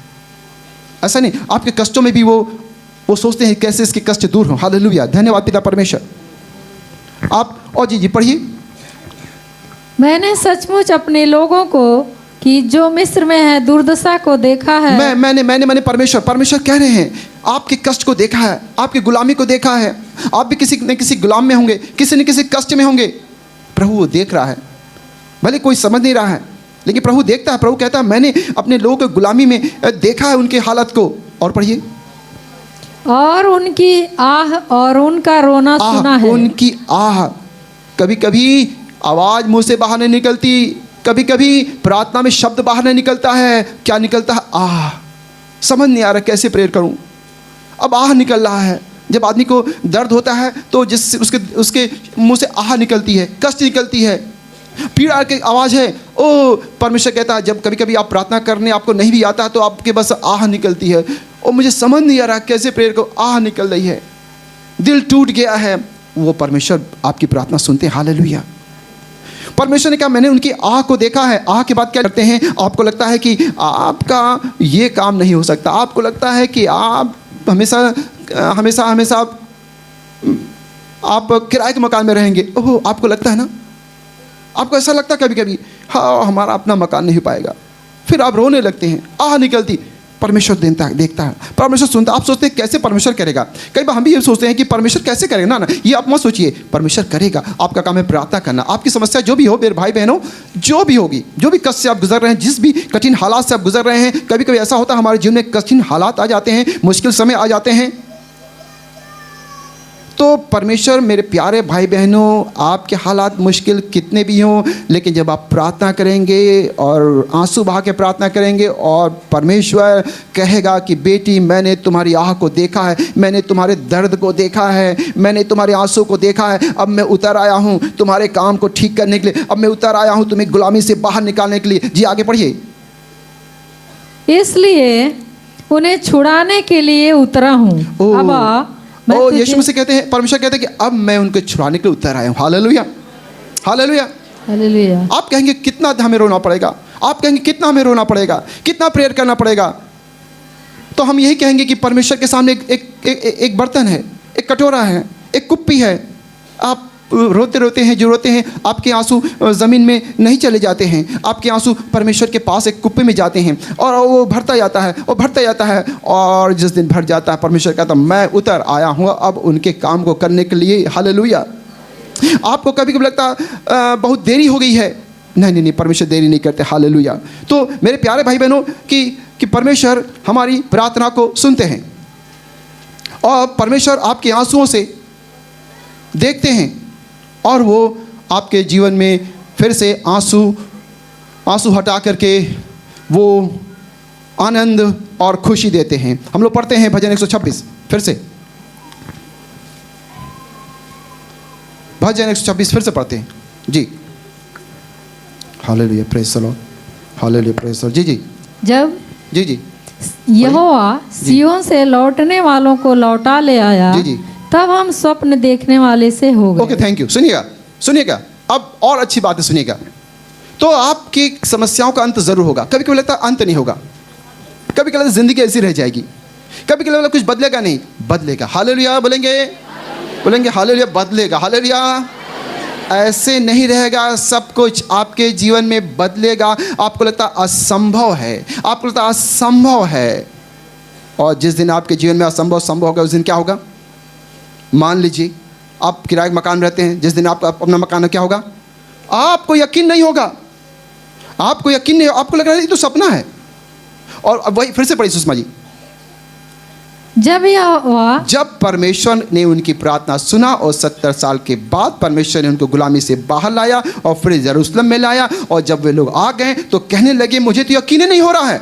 ऐसा नहीं। आपके कष्टों में भी वो सोचते हैं कैसे इसके कष्ट दूर हों। हालेलुया, धन्यवाद पिता परमेश्वर। आप और जी पढ़िए। मैंने सचमुच अपने लोगों को कि जो मिस्र में है दुर्दशा को देखा है। मैंने परमेश्वर कह रहे हैं, आपके कष्ट को देखा है, आपकी गुलामी को देखा है। आप भी किसी न किसी गुलाम में होंगे, किसी न किसी कष्ट में होंगे। प्रभु वो देख रहा है, भले कोई समझ नहीं रहा है, लेकिन प्रभु देखता है। प्रभु कहता है मैंने अपने लोगों को गुलामी में देखा है, उनके हालत को। और पढ़िए। और उनकी आह और उनका रोना सुना है। उनकी आह, कभी कभी आवाज मुंह से बाहर नहीं निकलती, कभी कभी प्रार्थना में शब्द बाहर नहीं निकलता है। क्या निकलता है? आह। समझ नहीं आ रहा कैसे प्रेयर करूं, अब आह निकल रहा है। जब आदमी को दर्द होता है तो जिससे उसके मुंह से आह निकलती है, कष्ट निकलती है, पीड़ा की आवाज़ है। ओ परमेश्वर कहता है जब कभी कभी आप प्रार्थना करने आपको नहीं भी आता तो आपके बस आह निकलती है, और मुझे समझ नहीं आ रहा कैसे प्रेयर को, आह निकल रही है, दिल टूट गया है। वो परमेश्वर आपकी प्रार्थना सुनते हैं। हालेलुया। परमेश्वर ने कहा मैंने उनकी आह को देखा है। आह के बाद क्या करते हैं? आपको लगता है कि आपका ये काम नहीं हो सकता, आपको लगता है कि आप हमेशा आप किराए के मकान में रहेंगे। ओह आपको लगता है ना, आपको ऐसा लगता है कभी कभी, हाँ हमारा अपना मकान नहीं पाएगा, फिर आप रोने लगते हैं, आह निकलती। परमेश्वर देखता है, परमेश्वर सुनता है। आप सोचते हैं कैसे परमेश्वर करेगा, कई बार हम भी ये सोचते हैं कि परमेश्वर कैसे करेगा। ना ये आप मत सोचिए, परमेश्वर करेगा। आपका काम है प्रार्थना करना। आपकी समस्या जो भी हो मेरे भाई बहनों, जो भी होगी, जो भी कष्ट से आप गुजर रहे हैं, जिस भी कठिन हालात से आप गुजर रहे हैं, कभी कभी ऐसा होता है हमारे जीवन में कठिन हालात आ जाते हैं, मुश्किल समय आ जाते हैं, तो परमेश्वर मेरे प्यारे भाई बहनों, आपके हालात मुश्किल कितने भी हों, लेकिन जब आप प्रार्थना करेंगे और आंसू बहा के प्रार्थना करेंगे और परमेश्वर कहेगा कि बेटी मैंने तुम्हारी आह को देखा है, मैंने तुम्हारे दर्द को देखा है, मैंने तुम्हारे आंसू को देखा है, अब मैं उतर आया हूँ तुम्हारे काम को ठीक करने के लिए, अब मैं उतर आया हूँ तुम्हें गुलामी से बाहर निकालने के लिए। जी आगे पढ़िए। इसलिए उन्हें छुड़ाने के लिए उतरा हूँ। अब यीशु मसीह कहते हैं, परमेश्वर कहते हैं कि अब मैं उनको छुड़ाने के लिए उतर आया हूँ। Hallelujah, hallelujah, hallelujah. आप कहेंगे कितना हमें रोना पड़ेगा, आप कहेंगे कितना हमें रोना पड़ेगा, कितना प्रेयर करना पड़ेगा। तो हम यही कहेंगे कि परमेश्वर के सामने एक बर्तन है, एक कटोरा है, एक कुप्पी है। आप रोते रोते हैं, जो रोते हैं, आपके आंसू ज़मीन में नहीं चले जाते हैं, आपके आंसू परमेश्वर के पास एक कुप्पे में जाते हैं और वो भरता जाता है, वो भरता जाता है। और जिस दिन भर जाता है, परमेश्वर कहता है मैं उतर आया हूँ अब उनके काम को करने के लिए। हालेलुया। आपको कभी कभी लगता बहुत देरी हो गई है, नहीं नहीं, परमेश्वर देरी नहीं करते। हालेलुया। तो मेरे प्यारे भाई बहनों कि परमेश्वर हमारी प्रार्थना को सुनते हैं और परमेश्वर आपके आंसुओं से देखते हैं और वो आपके जीवन में फिर से आंसू हटा करके वो आनंद और खुशी देते हैं। हम लोग पढ़ते हैं भजन 126, फिर से भजन 126 फिर से पढ़ते हैं जी। Hallelujah, praise the lord, hallelujah, praise the lord. जी जी, जब जी यहोवा सिय्योन से लौटने वालों को लौटा ले आया, जी, तब हम स्वप्न देखने वाले से हो गए। Okay, thank you. सुनिएगा, अब और अच्छी बात है, सुनिएगा। तो आपकी समस्याओं का अंत जरूर होगा। कभी कभी लगता है अंत नहीं होगा, कभी कभी लगता है जिंदगी ऐसी रह जाएगी, कभी कभी लगता है कुछ बदलेगा नहीं, बदलेगा। हालेलुया बोलेंगे हालेलुया, बदलेगा। हालेलुया, ऐसे नहीं रहेगा, सब कुछ आपके जीवन में बदलेगा। आपको लगता असंभव है, आपको लगता असंभव है, और जिस दिन आपके जीवन में असंभव संभव होगा, उस दिन क्या होगा? मान लीजिए आप किराए के मकान में रहते हैं, जिस दिन आपका अपना मकान है, क्या होगा? आपको यकीन नहीं होगा, आपको यकीन नहीं, आपको लग रहा है ये तो सपना है। और अब वही फिर से पढ़िए सुषमा जी। जब परमेश्वर ने उनकी प्रार्थना सुना और 70 साल के बाद परमेश्वर ने उनको गुलामी से बाहर लाया और फिर यरूशलेम में लाया, और जब वे लोग आ गए तो कहने लगे मुझे तो यकीन नहीं हो रहा है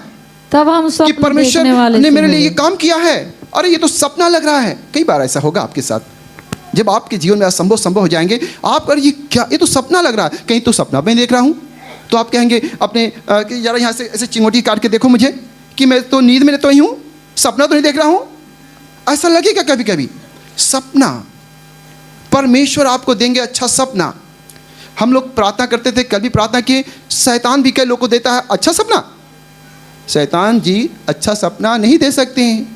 तब हम कि परमेश्वर ने मेरे लिए ये काम किया है, अरे ये तो सपना लग रहा है। कई बार ऐसा होगा आपके साथ, जब आपके जीवन में असंभव संभव हो जाएंगे, आप अरे ये क्या, ये तो सपना लग रहा है, कहीं तो सपना मैं देख रहा हूँ। तो आप कहेंगे अपने कि यार यहाँ से ऐसे चिंगोटी काट के देखो मुझे कि मैं तो नींद में तो ही हूँ, सपना तो नहीं देख रहा हूँ। ऐसा लगेगा कभी कभी। सपना परमेश्वर आपको देंगे, अच्छा सपना। हम लोग प्रार्थना करते थे, कल भी प्रार्थना किए, शैतान भी कई लोग को देता है अच्छा सपना। शैतान जी अच्छा सपना नहीं दे सकते हैं।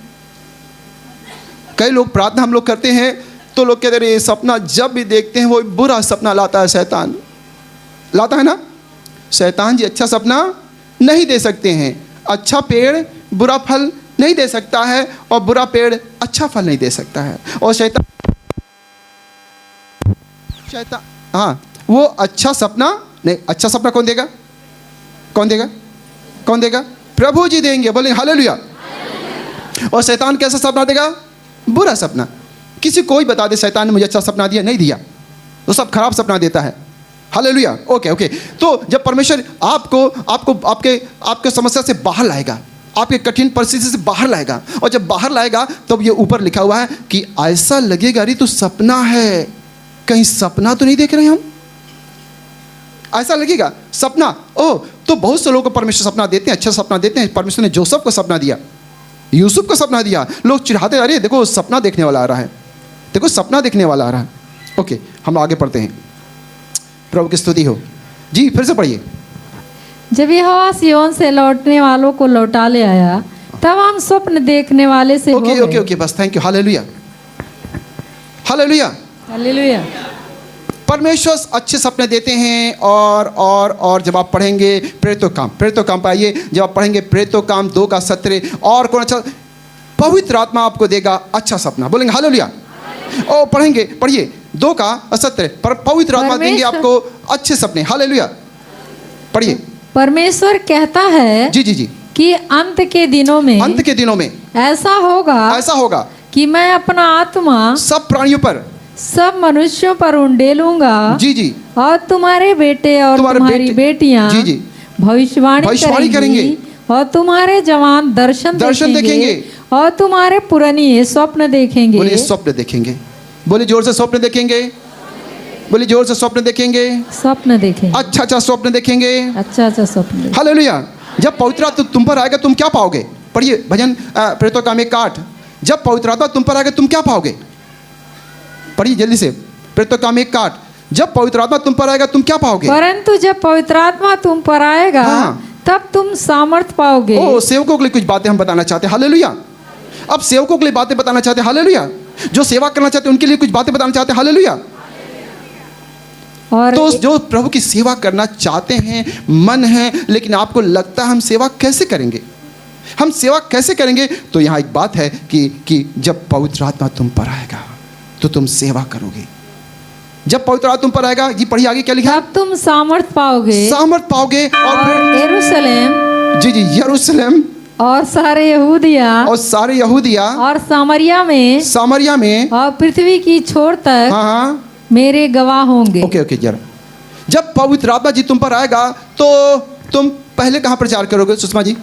कई लोग प्रार्थना हम लोग करते हैं तो लोग कहते हैं सपना जब भी देखते हैं वो बुरा सपना लाता है, शैतान लाता है ना। शैतान जी अच्छा सपना नहीं दे सकते हैं। अच्छा पेड़ बुरा फल नहीं दे सकता है और बुरा पेड़ अच्छा फल नहीं दे सकता है। और शैतान हाँ, वो अच्छा सपना नहीं, अच्छा सपना कौन देगा? कौन देगा? कौन देगा? प्रभु जी देंगे, बोलेंगे हालेलुया। और शैतान कैसा सपना देगा? बुरा सपना। किसी कोई बता दे शैतान ने मुझे अच्छा सपना दिया, नहीं दिया, वो सब खराब सपना देता है। हालेलुया। ओके। तो जब परमेश्वर आपको आपके समस्या से बाहर लाएगा, आपके कठिन परिस्थिति से बाहर लाएगा, और जब बाहर लाएगा तब ये ऊपर लिखा हुआ है कि ऐसा लगेगा अरे तो सपना है, कहीं सपना तो नहीं देख रहे हम। ऐसा लगेगा सपना। ओह, तो बहुत से लोगों को परमेश्वर सपना देते हैं, अच्छा सपना देते हैं। परमेश्वर ने जोसेफ को सपना दिया, यूसुफ को सपना दिया। लोग चिढ़ाते, अरे देखो सपना देखने वाला आ रहा है, देखो सपना देखने वाला आ रहा है। ओके, हम आगे पढ़ते हैं। प्रभु की स्तुति हो। जी फिर से पढ़िए। जब यहोवा सिय्योन से लौटने वालों को लौटा ले आया, तब हम स्वप्न देखने वाले से हो गए। ओके, बस thank you. Hallelujah, hallelujah, hallelujah. परमेश्वर अच्छे सपने देते हैं। और जब आप पढ़ेंगे प्रेरितों काम पे आइए, जब आप पढ़ेंगे प्रेरितों काम 2:17, और कौन अच्छा, पवित्र आत्मा आपको देगा अच्छा सपना। बोलेंगे हालेलुया। और पढ़ेंगे, पढ़िए 2:17, पर पवित्र आत्मा देंगे आपको अच्छे सपने। हालेलुया, पढ़िए। परमेश्वर कहता है जी जी जी, कि अंत के दिनों में ऐसा होगा कि मैं अपना आत्मा सब प्राणियों पर, सब मनुष्यों पर उंडेलूंगा। जी जी, और तुम्हारे बेटे और तुम्हारी बेटियां जी जी भविष्यवाणी करेंगी। और तुम्हारे जवान दर्शन देखेंगे। और तुम्हारे पुरानी स्वप्न देखेंगे। बोलिए स्वप्न देखेंगे, बोलिए जोर से स्वप्न देखेंगे, बोलिए जोर से स्वप्न देखेंगे, अच्छा स्वप्न देखेंगे, अच्छा स्वप्न। हालेलुया। जब पवित्र आत्मा तुम पर आएगा तुम क्या पाओगे? पढ़िए भजन प्रेरितों काम 1:8, जब पवित्र आत्मा तुम पर आएगा तुम क्या पाओगे? पढ़िए जल्दी से, प्रेरितों काम 1:8, जब पवित्र आत्मा तुम पर आएगा तुम क्या पाओगे? परंतु जब पवित्र आत्मा तुम पर आएगा, तब तुम सामर्थ पाओगे। ओ, सेवकों के लिए कुछ बातें हम बताना चाहते हैं। हालेलुया। अब सेवकों के लिए बातें बताना चाहते हैं। हालेलुया। जो सेवा करना चाहते हैं उनके लिए कुछ बातें बताना चाहते हैं। हालेलुया। और तो जो प्रभु की सेवा करना चाहते हैं, मन है, लेकिन आपको लगता है हम सेवा कैसे करेंगे, हम सेवा कैसे करेंगे? तो यहाँ एक बात है कि जब पवित्र आत्मा तुम पर आएगा तो तुम सेवा करोगे। जब पवित्र आत्मा तुम पर आएगा, ये पढ़िए आगे क्या लिखा है? तब तुम सामर्थ पाओगे। और फिर यरूशलेम, जी यरूशलेम, और सारे यहूदिया और सामरिया में और पृथ्वी की छोर तक हाँ मेरे गवाह होंगे। ओके जरा, जब पवित्र आत्मा जी तुम पर आएगा तो तुम पहले कहाँ प्रचार करोगे सुषमा जी?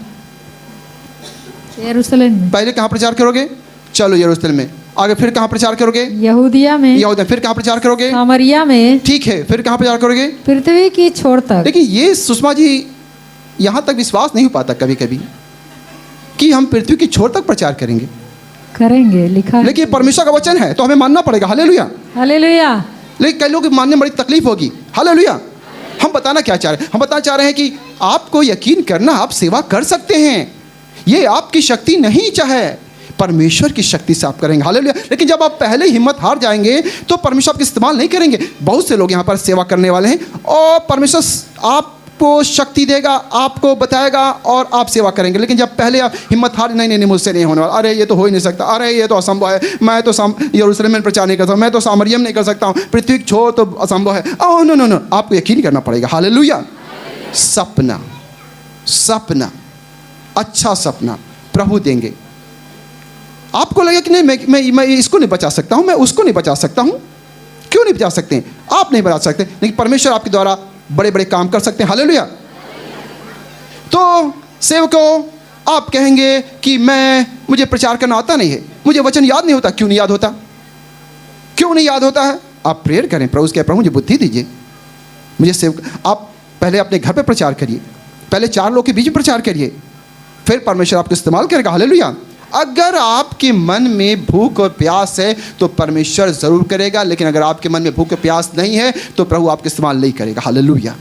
यरूशलेम में। पहले कहाँ प्रचार करोगे? चलो यरूशलेम में। आगे फिर कहाँ प्रचार करोगे? यहूदिया में। फिर कहाँ प्रचार करोगे? सामरिया में। ठीक है, फिर कहाँ प्रचार करोगे? पृथ्वी की छोर तक। लेकिन ये सुषमा जी यहाँ तक विश्वास नहीं हो पाता कभी कभी कि हम पृथ्वी की छोर तक प्रचार करेंगे, लिखा है। लेकिन परमेश्वर का वचन है तो हमें मानना पड़ेगा। Hallelujah, hallelujah. लेकिन कई लोग मानने में बड़ी तकलीफ होगी। हालेलुया। हम बताना क्या चाह रहे हैं? हम बताना चाह रहे हैं कि आपको यकीन करना, आप सेवा कर सकते हैं। ये आपकी शक्ति नहीं चाहे, परमेश्वर की शक्ति से आप करेंगे। हालेलुया। लेकिन जब आप पहले ही हिम्मत हार जाएंगे तो परमेश्वर आपका इस्तेमाल नहीं करेंगे। बहुत से लोग यहाँ पर सेवा करने वाले हैं और परमेश्वर आपको शक्ति देगा, आपको बताएगा और आप सेवा करेंगे। लेकिन जब पहले आप हिम्मत हार, नहीं मुझसे नहीं होने वाला, अरे ये तो हो ही नहीं सकता, अरे ये तो असंभव है, मैं तो यरूशलेम में प्रचार नहीं कर सकता, मैं तो सामरिया में नहीं कर सकता हूँ, पृथ्वी की छोर तो असंभव है। ओह नो, आपको यकीन करना पड़ेगा। हालेलुया। सपना, अच्छा सपना प्रभु देंगे। आपको लगे कि नहीं मैं इसको नहीं बचा सकता हूँ, मैं उसको नहीं बचा सकता हूँ। क्यों नहीं बचा सकते? आप नहीं बचा सकते, लेकिन परमेश्वर आपके द्वारा बड़े बड़े काम कर सकते हैं। हालेलुया। तो सेवकों, आप कहेंगे कि मुझे प्रचार करना आता नहीं है, मुझे वचन याद नहीं होता। क्यों नहीं याद होता? क्यों नहीं याद होता है? आप प्रेयर करें, प्रभु से कहें, प्रभु मुझे बुद्धि दीजिए, मुझे सेवक। आप पहले अपने घर पे प्रचार करिए, पहले 4 लोग के बीच में प्रचार करिए, फिर परमेश्वर आपको इस्तेमाल करेगा। हालेलुया। अगर आपके मन में भूख और प्यास है तो परमेश्वर जरूर करेगा, लेकिन अगर आपके मन में भूख और प्यास नहीं है तो प्रभु आपका इस्तेमाल नहीं करेगा। हालेलुया।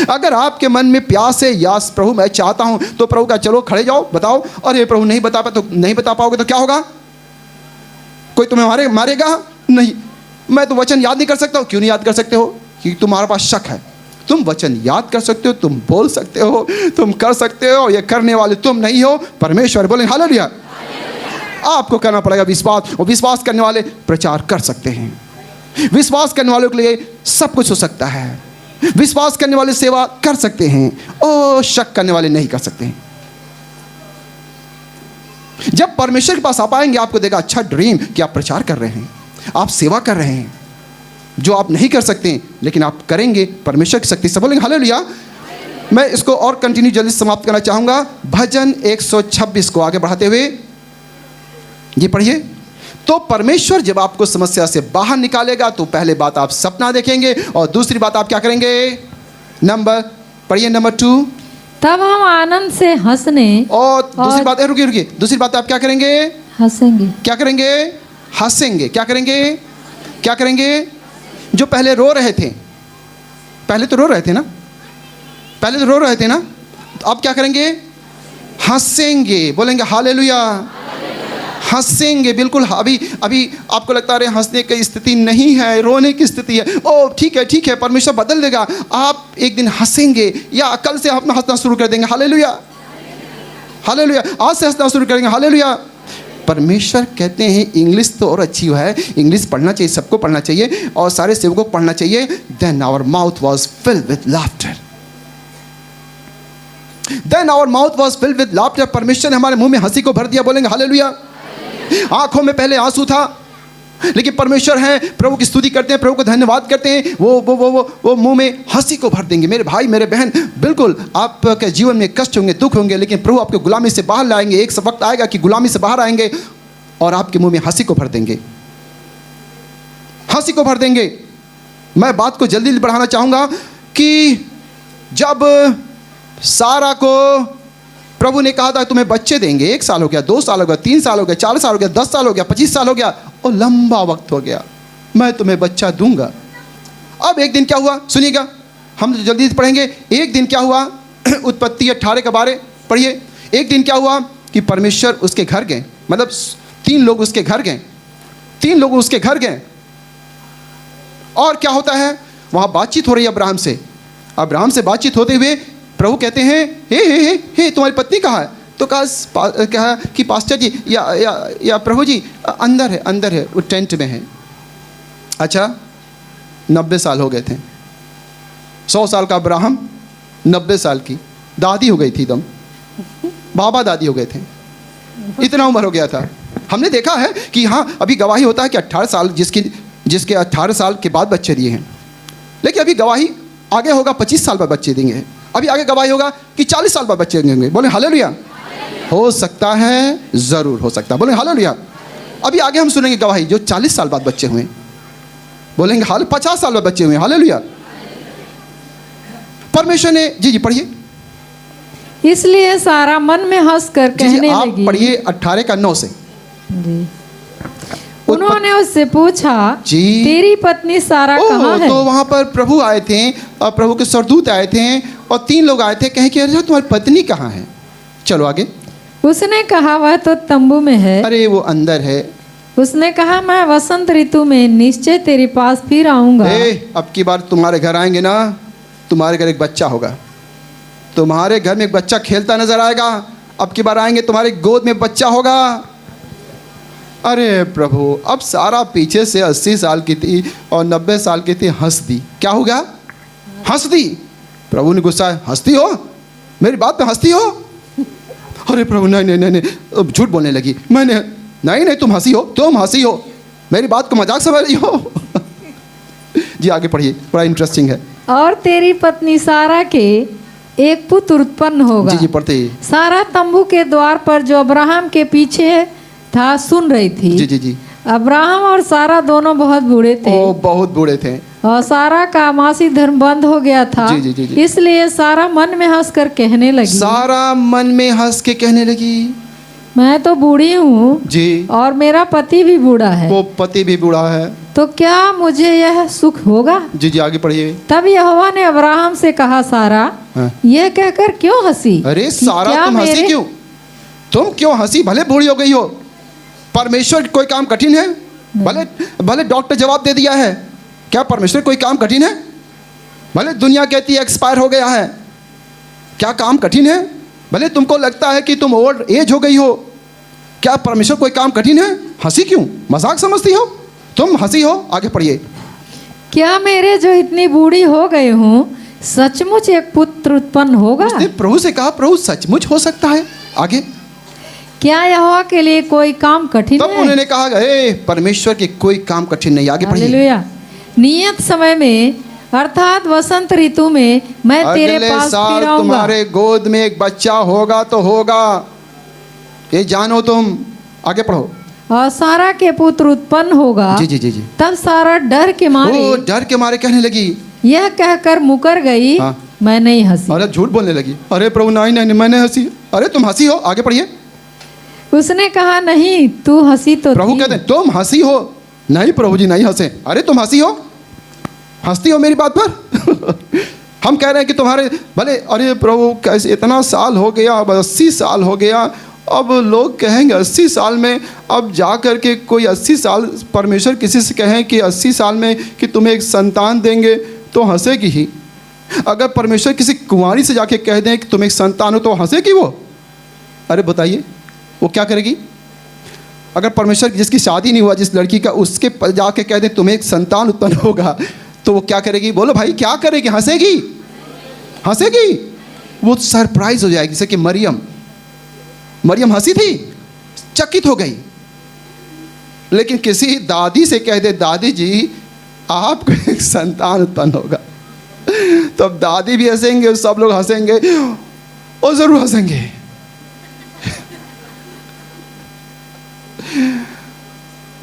अगर आपके मन में प्यास है, यास प्रभु मैं चाहता हूं, तो प्रभु का चलो खड़े जाओ, बताओ। अरे प्रभु नहीं बता पाए तो नहीं बता पाओगे तो क्या होगा? कोई तुम्हें मारेगा? नहीं। मैं तो वचन याद नहीं कर सकता हूं। क्यों नहीं याद कर सकते हो? क्योंकि तुम्हारे पास शक है। तुम वचन याद कर सकते हो, तुम बोल सकते हो, तुम कर सकते हो, ये करने वाले तुम नहीं हो, परमेश्वर। बोले हालेलुया। आपको करना पड़ेगा विश्वास, और विश्वास करने वाले प्रचार कर सकते हैं। विश्वास करने वालों के लिए सब कुछ हो सकता है। विश्वास करने वाले सेवा कर सकते हैं, और शक करने वाले नहीं कर सकते हैं। जब परमेश्वर के पास आप आएंगे, आपको देगा अच्छा ड्रीम कि आप प्रचार कर रहे हैं, आप सेवा कर रहे हैं, जो आप नहीं कर सकते लेकिन आप करेंगे परमेश्वर की शक्ति से। बोलेंगे हालेलुया। मैं इसको और कंटिन्यू जल्दी समाप्त करना चाहूंगा। भजन 126 को आगे बढ़ाते हुए ये पढ़िए। तो परमेश्वर जब आपको समस्या से बाहर निकालेगा तो पहले बात आप सपना देखेंगे, और दूसरी बात आप क्या करेंगे? पढ़िए नंबर 2, तब हम आनंद से हंसने। और दूसरी बात, रुकिए, दूसरी बात आप क्या करेंगे? हंसेंगे। क्या करेंगे? हंसेंगे। क्या करेंगे? जो पहले रो रहे थे, पहले तो रो रहे थे ना, अब क्या करेंगे? हंसेंगे। बोलेंगे हालेलुया, हंसेंगे। बिल्कुल, अभी अभी आपको लगता है अरे हंसने की स्थिति नहीं है, रोने की स्थिति है। ओ ठीक है, परमेश्वर बदल देगा। आप एक दिन हंसेंगे, या कल से आप हंसना शुरू कर देंगे। Hallelujah, hallelujah. आज से हंसना शुरू करेंगे। हालेलुया। परमेश्वर कहते हैं, इंग्लिश तो और अच्छी है, इंग्लिश पढ़ना चाहिए, सबको पढ़ना चाहिए और सारे सेवकों को पढ़ना चाहिए। Then our mouth was filled with laughter, then our mouth was filled with laughter. परमेश्वर ने हमारे मुंह में हंसी को भर दिया। बोलेंगे हालेलुया। आंखों में पहले आंसू था, लेकिन परमेश्वर है, प्रभु की स्तुति करते हैं, प्रभु को धन्यवाद करते हैं, वो मुंह में हंसी को भर देंगे। मेरे भाई मेरे बहन, बिल्कुल आपके जीवन में कष्ट होंगे, दुख होंगे, लेकिन प्रभु आपको गुलामी से बाहर लाएंगे। एक वक्त आएगा कि गुलामी से बाहर आएंगे और आपके मुंह में हंसी को भर देंगे, हंसी को भर देंगे। मैं बात को जल्दी बढ़ाना चाहूंगा कि जब सारा को प्रभु ने कहा था तुम्हें बच्चे देंगे, 1 साल हो गया, 2 साल हो गया, 3 साल हो गया, 4 साल हो गया, 10 साल हो गया, 25 साल हो गया और लंबा वक्त हो गया, मैं तुम्हें बच्चा दूंगा। अब एक दिन क्या हुआ, सुनिएगा, हम तो जल्दी से पढ़ेंगे। एक दिन क्या हुआ, उत्पत्ति 18 के बारे पढ़िए। एक दिन क्या हुआ कि परमेश्वर उसके घर गए, मतलब 3 लोग उसके घर गए, 3 लोग उसके घर गए। और क्या होता है, वहां बातचीत हो रही है अब्राहम से। अब्राहम से बातचीत होते हुए प्रभु कहते हैं, हे तुम्हारी पत्नी कहाँ है? तो कहा कि पास्टर जी या प्रभु जी अंदर है, वो टेंट में है। अच्छा, 90 साल हो गए थे। 100 साल का अब्राहम, 90 साल की दादी हो गई थी, एकदम बाबा दादी हो गए थे, इतना उम्र हो गया था। हमने देखा है कि हाँ, अभी गवाही होता है कि 18 साल जिसके 18 साल के बाद बच्चे दिए हैं, लेकिन अभी गवाही आगे होगा 25 साल बाद बच्चे देंगे। अभी आगे गवाही होगा कि 40 साल बाद बच्चे देंगे। बोले हालेलुया। हो सकता है, जरूर हो सकता है। बोले हालेलुया। अभी आगे हम सुनेंगे गवाही जो 40 साल बाद बच्चे हुए, बोलेंगे हाल 50 साल बाद बच्चे हुए। हालेलुया। परमेश्वर ने, जी पढ़िए। इसलिए सारा मन में हंस कर कहने आप लगी। पढ़िए 18 का 9 से। जी। उन्होंने उससे पूछा, जी, तेरी पत्नी सारा कहाँ है? तो वहां पर प्रभु आए थे और प्रभु के स्वर्गदूत आए थे और 3 लोग आए थे, कहे कि अरे तुम्हारी पत्नी कहाँ है? चलो आगे। उसने कहा वह तो तंबू में है। अरे वो अंदर है। उसने कहा मैं वसंत ऋतु में निश्चय तेरे पास फिर आऊंगा। अब की बार तुम्हारे घर आएंगे ना, तुम्हारे घर एक बच्चा होगा, तुम्हारे घर में एक बच्चा खेलता नजर आएगा। अब की बार आएंगे, तुम्हारी गोद में बच्चा होगा। अरे प्रभु, अब सारा पीछे से 80 साल की थी और 90 साल की थी, हंस दी। क्या हो गया? हंस दी। प्रभु ने गुस्सा है, हंसती हो मेरी बात पे, हंसती हो? अरे प्रभु नहीं, झूठ बोलने लगी। मैंने नहीं, तुम हंसी हो, मेरी बात को मजाक समझ रही हो। जी आगे पढ़िए, बड़ा इंटरेस्टिंग है। और तेरी पत्नी सारा के एक पुत्र उत्पन्न होगा। जी पढ़ते ही। सारा तंबू के द्वार पर जो अब्राहम के पीछे था सुन रही थी। जी। अब्राहम और सारा दोनों बहुत बूढ़े थे। ओ, बहुत बूढ़े थे। और सारा का मासिक धर्म बंद हो गया था। जी। इसलिए सारा मन में हंस कर कहने लगी। सारा मन में हंस के कहने लगी, मैं तो बूढ़ी हूँ जी, और मेरा पति भी बूढ़ा है। वो पति भी बूढ़ा है, तो क्या मुझे यह सुख होगा? जी आगे पढ़िए। तब यहोवा ने अब्राहम से कहा, सारा यह कहकर क्यों हंसी? अरे सारा, क्या तुम हंसी क्यों? तुम क्यों हंसी? भले बूढ़ी हो गई हो, परमेश्वर कोई काम कठिन है? भले डॉक्टर जवाब दे दिया है, क्या परमेश्वर कोई काम कठिन है? भले दुनिया कहती है एक्सपायर हो गया है, क्या काम कठिन है? भले तुमको लगता है कि तुम ओल्ड एज हो गई हो, क्या परमेश्वर कोई काम कठिन है? हंसी क्यों? मजाक समझती हो तुम? हंसी हो। आगे पढ़िए। क्या मेरे जो इतनी बूढ़ी हो गई हूँ सचमुच एक पुत्र उत्पन्न होगा? उसने प्रभु से कहा, प्रभु सचमुच हो सकता है? आगे। क्या यहोवा के लिए कोई काम कठिन है? तब उन्होंने कहा, परमेश्वर के कोई काम कठिन नहीं। आगे पढ़िए। हालेलुया। नियत समय में अर्थात वसंत ऋतु में मैं तेरे पास साल फिर आऊंगा। तुम्हारे गोद में एक बच्चा होगा तो होगा, ये जानो तुम। आगे पढ़ो। और सारा के पुत्र उत्पन्न होगा। जी। तब सारा डर के मारे कहने लगी, यह कहकर मुकर गई, हाँ। मैं नहीं हंसी। अरे झूठ बोलने लगी। अरे प्रभु नहीं, मैंने हंसी। अरे तुम हंसी हो। आगे पढ़िए। उसने कहा, नहीं तू हंसी तो प्रभु थी। कहते हैं, तुम हंसी हो? नहीं प्रभु जी, नहीं हंसे। अरे तुम हंसी हो, हंसती हो मेरी बात पर? हम कह रहे हैं कि तुम्हारे भले, अरे प्रभु कैसे इतना साल हो गया, 80 साल हो गया अब लोग कहेंगे 80 साल में, अब जा कर के कोई 80 साल परमेश्वर किसी से कहें कि 80 साल में कि तुम्हें एक संतान देंगे तो हंसेगी ही। अगर परमेश्वर किसी कुंवारी से जाके कह दें कि तुम्हें एक संतान हो तो हंसेगी वो? अरे बताइए वो क्या करेगी? अगर परमेश्वर जिसकी शादी नहीं हुआ, जिस लड़की का, उसके जाके कह दें तुम्हें एक संतान उत्पन्न होगा तो वो क्या करेगी? बोलो भाई क्या करेगी? हंसेगी? हंसेगी? वो सरप्राइज हो जाएगी। जैसे कि मरियम हंसी थी, चकित हो गई। लेकिन किसी दादी से कह दे दादी जी आपको एक संतान उत्पन्न होगा, तो अब दादी भी हंसेंगे, सब लोग हंसेंगे और जरूर हंसेंगे।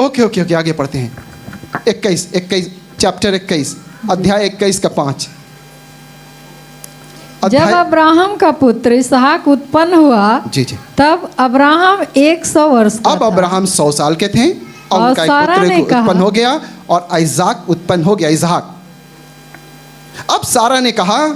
ओके आगे पढ़ते हैं। 21 चैप्टर 21 अध्याय 21 का 5। जब अब्राहम का पुत्र इसहाक उत्पन्न हुआ जी तब अब्राहम 100 वर्ष का अब था। अब्राहम 100 साल के थे और उनका एक सारा पुत्र ने उत्पन्न कहा- हो गया और इसहाक उत्पन्न हो गया। इसहाक। अब सारा ने कहा,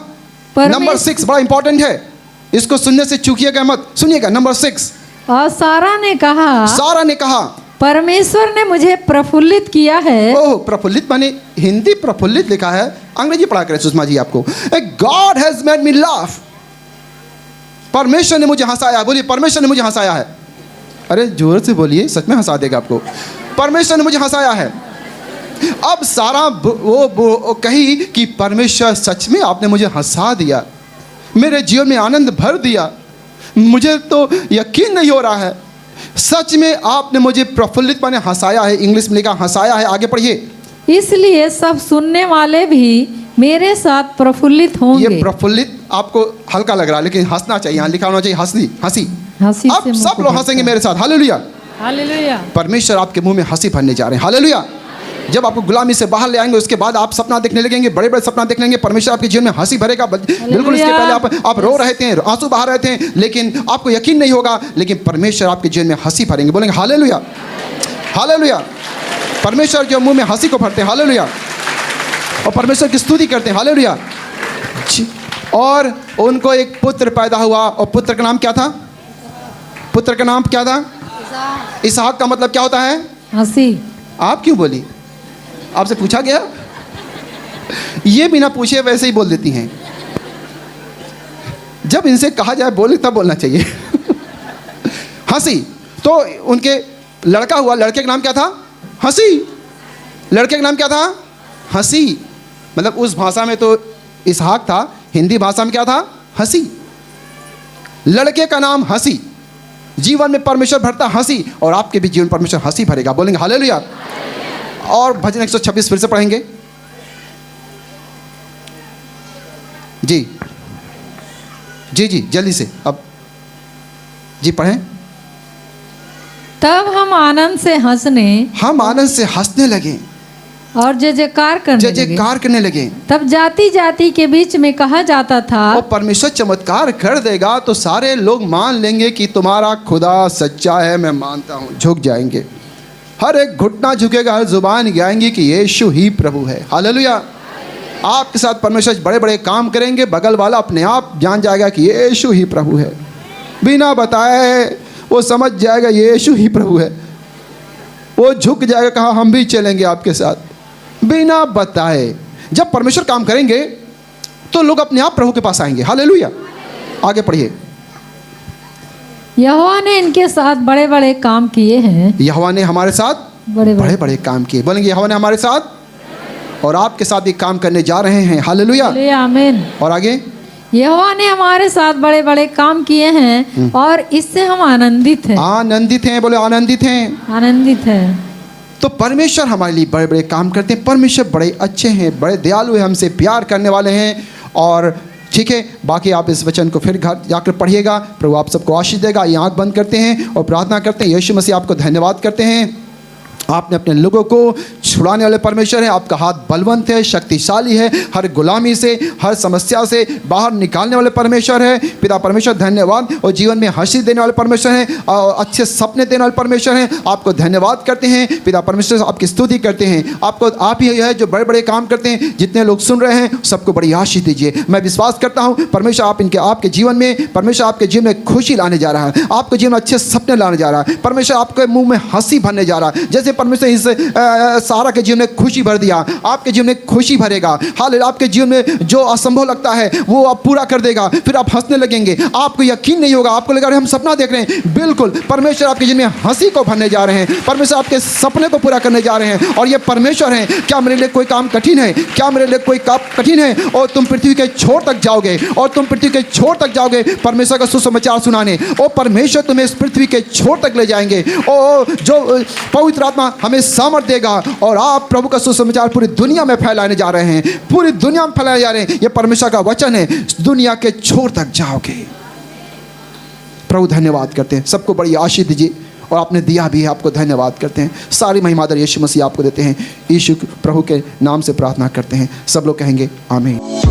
नंबर 6 बड़ा इंपॉर्टेंट है, इसको सुनने से चूकिएगा मत, सुनिएगा। नंबर 6, और सारा ने कहा परमेश्वर ने मुझे प्रफुल्लित किया है। ओह, प्रफुल्लित माने हिंदी प्रफुल्लित लिखा है, अंग्रेजी पढ़ा करें सुषमा जी आपको। God has made me laugh. परमेश्वर ने मुझे हंसाया। बोलिए परमेश्वर ने मुझे हंसाया है। अरे जोर से बोलिए, सच में हंसा देगा आपको। परमेश्वर ने मुझे हंसाया है। अब सारा वो कही कि परमेश्वर सच में आपने मुझे हंसा दिया, मेरे जीवन में आनंद भर दिया, मुझे तो यकीन नहीं हो रहा है, सच में आपने मुझे प्रफुल्लित माने हंसाया है। इंग्लिश में लिखा हंसाया है। आगे पढ़िए। इसलिए सब सुनने वाले भी मेरे साथ प्रफुल्लित होंगे। ये प्रफुल्लित आपको हल्का लग रहा है, लेकिन हंसना चाहिए, यहाँ लिखा होना चाहिए हंसी। हंसी अब से मुंह सब को लोग ढकता हंसेंगे है। मेरे साथ। हालेलुया। हालेलुया। परमेश्वर आपके मुंह में हंसी भरने जा रहे हैं। हालेलुया। जब आपको गुलामी से बाहर ले आएंगे उसके बाद आप सपना देखने लगेंगे, बड़े बड़े सपना देखने लगेंगे, परमेश्वर आपके जीवन में हंसी भरेगा। बिल्कुल इसके पहले आप रो रहे थे, आंसू बहा रहे थे, लेकिन आपको यकीन नहीं होगा, लेकिन परमेश्वर आपके जीवन में हंसी भरेंगे। बोलेंगे हालेलुया। हालेलुया। परमेश्वर जो मुंह में हंसी को भरते हैं। हालेलुया। और परमेश्वर की स्तुति करते हैं। हालेलुया। और उनको एक पुत्र पैदा हुआ और पुत्र का नाम क्या था? पुत्र का नाम क्या था? इसहाक का मतलब क्या होता है? हंसी। आप क्यों बोली? आपसे पूछा गया? ये बिना पूछे वैसे ही बोल देती हैं। जब इनसे कहा जाए बोले तब बोलना चाहिए। हंसी। तो उनके लड़का हुआ, लड़के का नाम क्या था? हंसी। लड़के का नाम क्या था? हंसी। मतलब उस भाषा में तो इसहाक था, हिंदी भाषा में क्या था? हंसी। लड़के का नाम हंसी। जीवन में परमेश्वर भरता हंसी, और आपके भी जीवन परमेश्वर हंसी भरेगा। बोलेंगे हालेलुया। और भजन 126 फिर से पढ़ेंगे। जी जल्दी से अब जी पढ़ें। तब हम आनंद से हंसने लगे और जय जयकार करने लगे। तब जाति जाति के बीच में कहा जाता था, और परमेश्वर चमत्कार कर देगा तो सारे लोग मान लेंगे कि तुम्हारा खुदा सच्चा है। मैं मानता हूँ। झुक जाएंगे, हर एक घुटना झुकेगा, हर जुबान गाएंगी कि यीशु ही प्रभु है। हालेलुया। आपके साथ परमेश्वर बड़े बड़े काम करेंगे, बगल वाला अपने आप जान जाएगा कि यीशु ही प्रभु है। बिना बताए वो समझ जाएगा यीशु ही प्रभु है। वो झुक जाएगा, कहा हम भी चलेंगे आपके साथ। बिना बताए जब परमेश्वर काम करेंगे तो लोग अपने आप प्रभु के पास आएंगे। हालेलुया। आगे पढ़िए। यहोवा ने इनके साथ बड़े बड़े काम किए हैं। यहोवा ने हमारे साथ बड़े बड़े काम किए। बोलेंगे यहोवा ने हमारे साथ और आपके साथ भी काम करने जा रहे हैं। हालेलुया। आमीन। और आगे, यहोवा ने हमारे साथ बड़े बड़े काम किए हैं और इससे हम आनंदित हैं। आनंदित हैं। बोले आनंदित हैं। आनंदित हैं। तो परमेश्वर हमारे लिए बड़े बड़े काम करते हैं। परमेश्वर बड़े अच्छे हैं, बड़े दयालु हैं, हमसे प्यार करने वाले हैं। और ठीक है, बाकी आप इस वचन को फिर घर जाकर पढ़िएगा। प्रभु आप सबको आशीष देगा। ये आँख बंद करते हैं और प्रार्थना करते हैं। यीशु मसीह आपको धन्यवाद करते हैं, आपने अपने लोगों को छुड़ाने वाले परमेश्वर हैं। आपका हाथ बलवंत है, शक्तिशाली है, हर गुलामी से, हर समस्या से बाहर निकालने वाले परमेश्वर है। पिता परमेश्वर धन्यवाद, और जीवन में हंसी देने वाले परमेश्वर हैं, और अच्छे सपने देने वाले परमेश्वर हैं। आपको धन्यवाद करते हैं पिता परमेश्वर, आपकी स्तुति करते हैं। आपको आप ही है जो बड़े बड़े काम करते हैं। जितने लोग सुन रहे हैं सबको बड़ी आशीष दीजिए। मैं विश्वास करता हूँ परमेश्वर आप इनके आपके जीवन में, परमेश्वर आपके जीवन में खुशी लाने जा रहा है, आपके जीवन में अच्छे सपने लाने जा रहा है। परमेश्वर आपके मुंह में हंसी भरने जा रहा है। जैसे परमेश्वर इस सारा के जीवन में खुशी भर दिया, आपके जीवन में खुशी भरेगा। हालेलुया, आपके जीवन में जो असंभव लगता है वो आप पूरा कर देगा। फिर आप हंसने लगेंगे, आपको यकीन नहीं होगा, आपको लगेगा हम सपना देख रहे हैं। बिल्कुल, परमेश्वर आपके जीवन में हंसी को भरने जा रहे हैं। परमेश्वर आपके सपने को पूरा करने जा रहे हैं। और ये परमेश्वर हैं। क्या मेरे लिए कोई काम कठिन है? क्या मेरे लिए कोई काम कठिन है? और तुम पृथ्वी के छोर तक जाओगे, और तुम पृथ्वी के छोर तक जाओगे परमेश्वर का सुसमाचार सुनाने। और परमेश्वर तुम्हें इस पृथ्वी के छोर तक ले जाएंगे। और जो पवित्र आत्मा हमें सामर्थ देगा, और आप प्रभु का सुसमाचार पूरी दुनिया में फैलाने जा रहे हैं, पूरी दुनिया में फैलाने जा रहे हैं। ये परमेश्वर का वचन है, दुनिया के छोर तक जाओगे। प्रभु धन्यवाद करते हैं, सबको बड़ी आशीष दीजिए। और आपने दिया भी है, आपको धन्यवाद करते हैं। सारी महिमादर यीशु मसीह आपको देते हैं। यीशु प्रभु के नाम से प्रार्थना करते हैं। सब लोग कहेंगे आमीन।